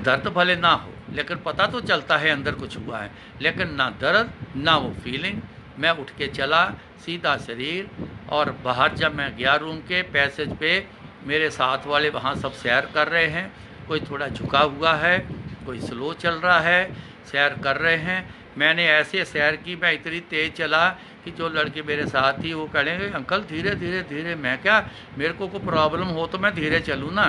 दर्द भले ना हो, लेकिन पता तो चलता है अंदर कुछ हुआ है, लेकिन ना दर्द ना वो फीलिंग। मैं उठ के चला सीधा शरीर, और बाहर जब मैं गया रूम के पैसेज पे, मेरे साथ वाले वहाँ सब सैर कर रहे हैं। कोई थोड़ा झुका हुआ है, कोई स्लो चल रहा है, सैर कर रहे हैं। मैंने ऐसे सैर की, मैं इतनी तेज़ चला कि जो लड़के मेरे साथ थी वो कहेंगे अंकल धीरे धीरे धीरे। मैं क्या, मेरे को कोई प्रॉब्लम हो तो मैं धीरे चलूँ ना।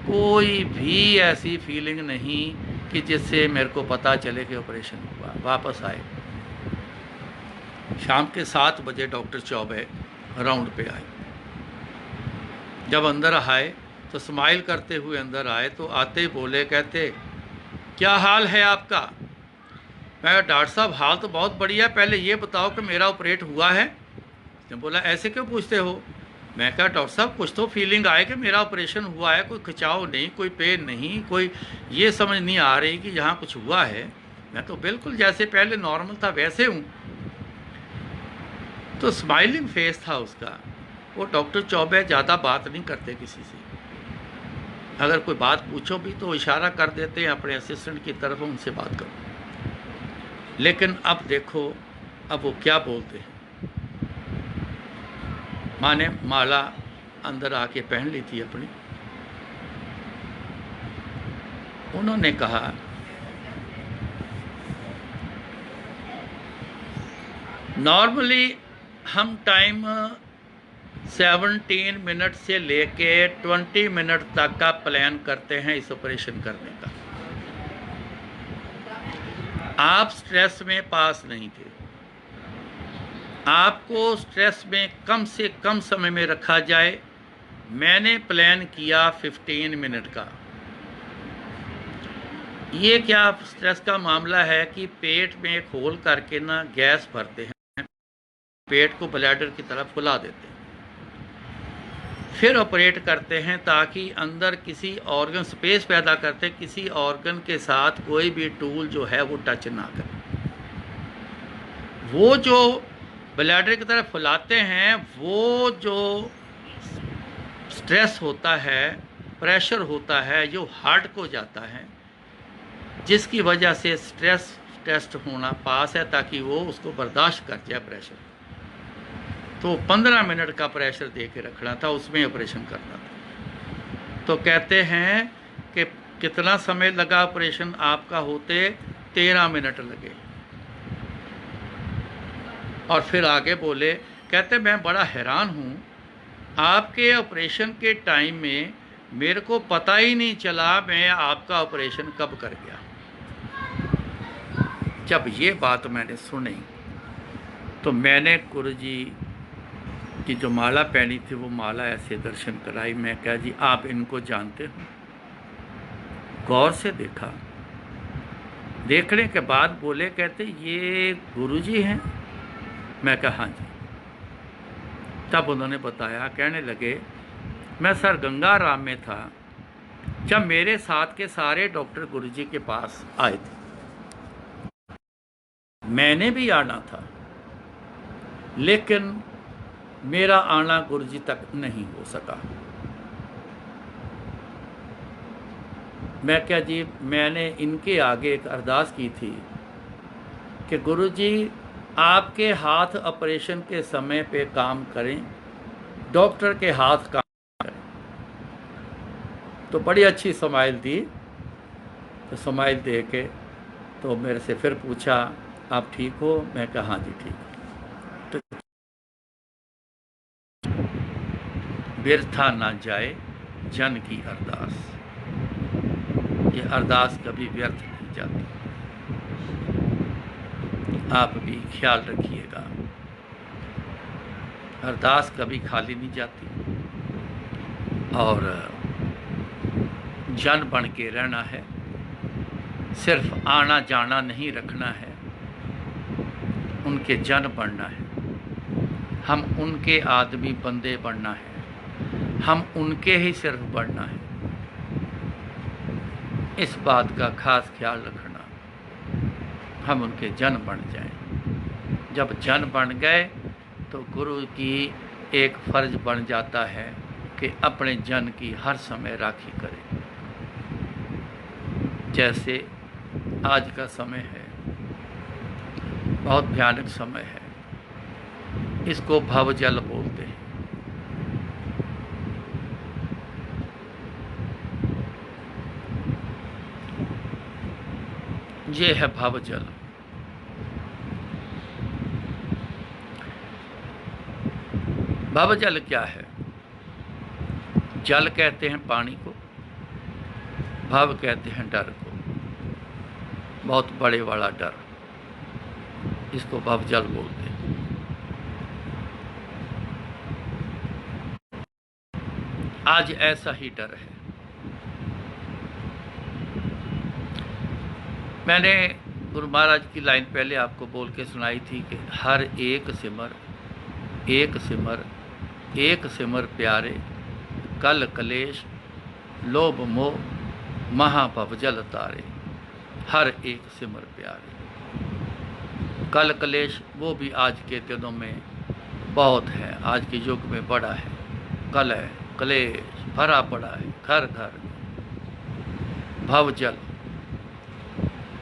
कोई भी ऐसी फीलिंग नहीं कि जिससे मेरे को पता चले कि ऑपरेशन हुआ। वापस आए, शाम के 7 बजे डॉक्टर चौबे राउंड पे आए। जब अंदर आए तो स्माइल करते हुए अंदर आए, तो आते ही बोले, कहते क्या हाल है आपका? मैं कहा डॉक्टर साहब हाल तो बहुत बढ़िया है, पहले ये बताओ कि मेरा ऑपरेट हुआ है। उसने बोला ऐसे क्यों पूछते हो? मैं कहा डॉक्टर साहब कुछ तो फीलिंग आए कि मेरा ऑपरेशन हुआ है, कोई खिंचाव नहीं, कोई पेन नहीं, कोई ये समझ नहीं आ रही कि यहाँ कुछ हुआ है। मैं तो बिल्कुल जैसे पहले नॉर्मल था वैसे हूँ। तो स्माइलिंग फेस था उसका। वो डॉक्टर चौबे ज़्यादा बात नहीं करते किसी से, अगर कोई बात पूछो भी तो इशारा कर देते हैं अपने असिस्टेंट की तरफ, उनसे बात करो। लेकिन अब देखो अब वो क्या बोलते हैं। माँ ने माला अंदर आके पहन ली थी अपनी। उन्होंने कहा नॉर्मली हम टाइम 17 मिनट से लेके 20 मिनट तक का प्लान करते हैं इस ऑपरेशन करने का। आप स्ट्रेस में पास नहीं थे, आपको स्ट्रेस में कम से कम समय में रखा जाए। मैंने प्लान किया 15 मिनट का। ये क्या स्ट्रेस का मामला है कि पेट में एक होल करके ना गैस भरते हैं, पेट को ब्लैडर की तरफ फुला देते हैं, फिर ऑपरेट करते हैं ताकि अंदर किसी ऑर्गन स्पेस पैदा करते, किसी ऑर्गन के साथ कोई भी टूल जो है वो टच ना करे। वो जो ब्लैडर की तरफ फुलाते हैं, वो जो स्ट्रेस होता है, प्रेशर होता है जो हार्ट को जाता है, जिसकी वजह से स्ट्रेस टेस्ट होना पास है ताकि वो उसको बर्दाश्त कर जाए प्रेशर। तो 15 मिनट का प्रेशर दे के रखना था, उसमें ऑपरेशन करना था। तो कहते हैं कि कितना समय लगा ऑपरेशन आपका होते? 13 मिनट लगे। और फिर आगे बोले, कहते मैं बड़ा हैरान हूँ, आपके ऑपरेशन के टाइम में मेरे को पता ही नहीं चला मैं आपका ऑपरेशन कब कर गया। जब ये बात मैंने सुनी तो मैंने गुरुजी की जो माला पहनी थी वो माला ऐसे दर्शन कराई। मैं कहा जी आप इनको जानते हो? गौर से देखा, देखने के बाद बोले, कहते ये गुरुजी हैं? मैं कहा हाँ जी। तब उन्होंने बताया, कहने लगे मैं सर गंगाराम में था जब मेरे साथ के सारे डॉक्टर गुरुजी के पास आए थे, मैंने भी आना था लेकिन मेरा आना गुरुजी तक नहीं हो सका। मैं क्या जी, मैंने इनके आगे एक अरदास की थी कि गुरुजी आपके हाथ ऑपरेशन के समय पे काम करें, डॉक्टर के हाथ काम करें। तो बड़ी अच्छी स्माइल दी। तो स्माइल दे के तो मेरे से फिर पूछा, आप ठीक हो? मैं कहा हाँ जी ठीक। तो व्यर्था ना जाए जन की अरदास, ये अरदास कभी व्यर्थ नहीं जाती। आप भी ख्याल रखिएगा, अरदास कभी खाली नहीं जाती। और जन बन के रहना है, सिर्फ आना जाना नहीं रखना है, उनके जन बनना है। हम उनके आदमी बंदे बनना है, हम उनके ही सिर्फ बनना है। इस बात का खास ख्याल रखना, हम उनके जन बन जाएं। जब जन बन गए तो गुरु की एक फ़र्ज बन जाता है कि अपने जन की हर समय राखी करें। जैसे आज का समय है, बहुत भयानक समय है, इसको भवजल बोलते हैं। ये है भवजल। भवजल क्या है? जल कहते हैं पानी को, भव कहते हैं डर को, बहुत बड़े वाला डर, इसको भवजल बोलते हैं। आज ऐसा ही डर है। मैंने गुरु महाराज की लाइन पहले आपको बोल के सुनाई थी कि हर एक सिमर एक सिमर प्यारे, कल कलेश लोभ मोह महाभवजल तारे। हर एक सिमर प्यारे। कल कलेश वो भी आज के दिनों में बहुत है, आज के युग में बड़ा है। कल है, कलेश भरा पड़ा है घर घर। भवजल,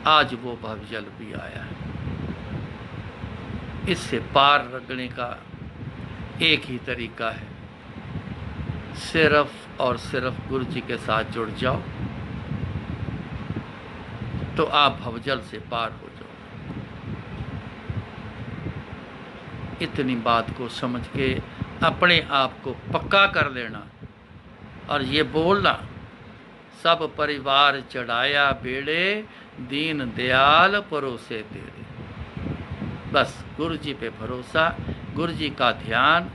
आज वो भवजल भी आया है। इससे पार लगने का एक ही तरीका है, सिर्फ और सिर्फ गुरु जी के साथ जुड़ जाओ तो आप भवजल से पार हो जाओ। इतनी बात को समझ के अपने आप को पक्का कर लेना और ये बोलना, सब परिवार चढ़ाया बेड़े, दीन दयाल परोसे तेरे। बस गुरु जी पे भरोसा, गुरु जी का ध्यान,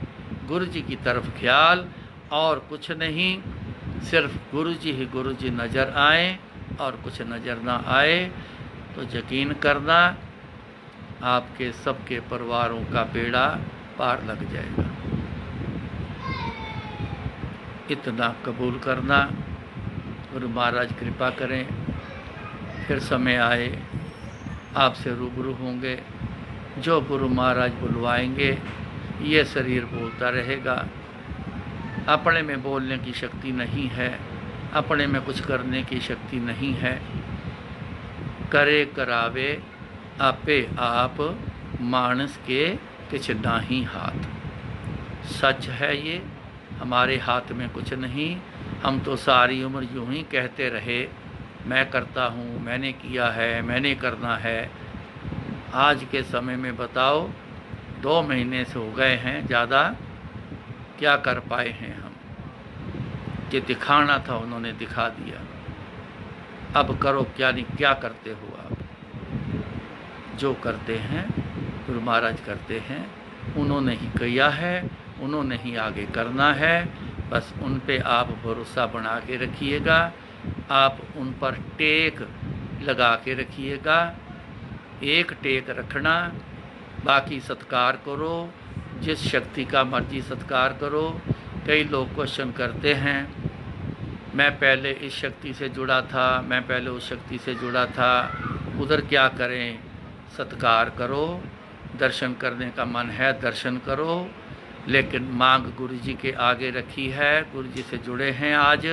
गुरु जी की तरफ ख्याल, और कुछ नहीं। सिर्फ गुरु जी नज़र आए और कुछ नज़र ना आए तो यकीन करना आपके सबके परिवारों का बेड़ा पार लग जाएगा। इतना कबूल करना। गुरु महाराज कृपा करें, फिर समय आए आपसे रूबरू होंगे। जो गुरु महाराज बुलवाएंगे ये शरीर बोलता रहेगा, अपने में बोलने की शक्ति नहीं है, अपने में कुछ करने की शक्ति नहीं है। करे करावे आपे आप, मानस के किछ नाही हाथ। सच है ये, हमारे हाथ में कुछ नहीं। हम तो सारी उम्र यूं ही कहते रहे, मैं करता हूँ, मैंने किया है, मैंने करना है। आज के समय में बताओ, 2 महीने से हो गए हैं ज़्यादा, क्या कर पाए हैं हम? कि दिखाना था उन्होंने दिखा दिया। अब करो क्या, नहीं क्या करते हो आप? जो करते हैं गुरु महाराज करते हैं, उन्होंने ही किया है, उन्होंने ही आगे करना है। बस उन पे आप भरोसा बना के रखिएगा, आप उन पर टेक लगा के रखिएगा। एक टेक रखना, बाकी सत्कार करो, जिस शक्ति का मर्जी सत्कार करो। कई लोग क्वेश्चन करते हैं, मैं पहले इस शक्ति से जुड़ा था, मैं पहले उस शक्ति से जुड़ा था, उधर क्या करें? सत्कार करो, दर्शन करने का मन है दर्शन करो, लेकिन मांग गुरु जी के आगे रखी है। गुरु जी से जुड़े हैं आज,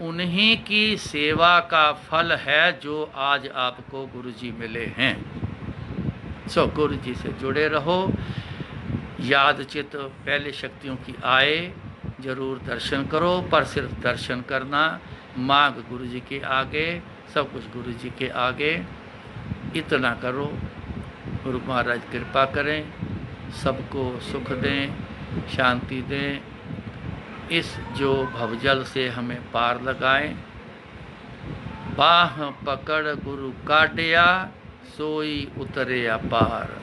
उन्हीं की सेवा का फल है जो आज आपको गुरु जी मिले हैं। सो गुरु जी से जुड़े रहो। याद चित पहले शक्तियों की आए, जरूर दर्शन करो, पर सिर्फ दर्शन करना। मांग गुरु जी के आगे, सब कुछ गुरु जी के आगे। इतना करो। गुरु महाराज कृपा करें, सबको सुख दें, शांति दें, इस जो भवजल से हमें पार लगाएं। बाह पकड़ गुरु काटिया, सोई उतरे अपार।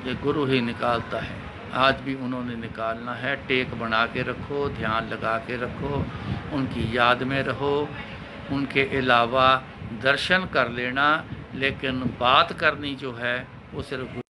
ये गुरु ही निकालता है, आज भी उन्होंने निकालना है। टेक बना के रखो, ध्यान लगा के रखो, उनकी याद में रहो। उनके अलावा दर्शन कर लेना, लेकिन बात करनी जो है वो सिर्फ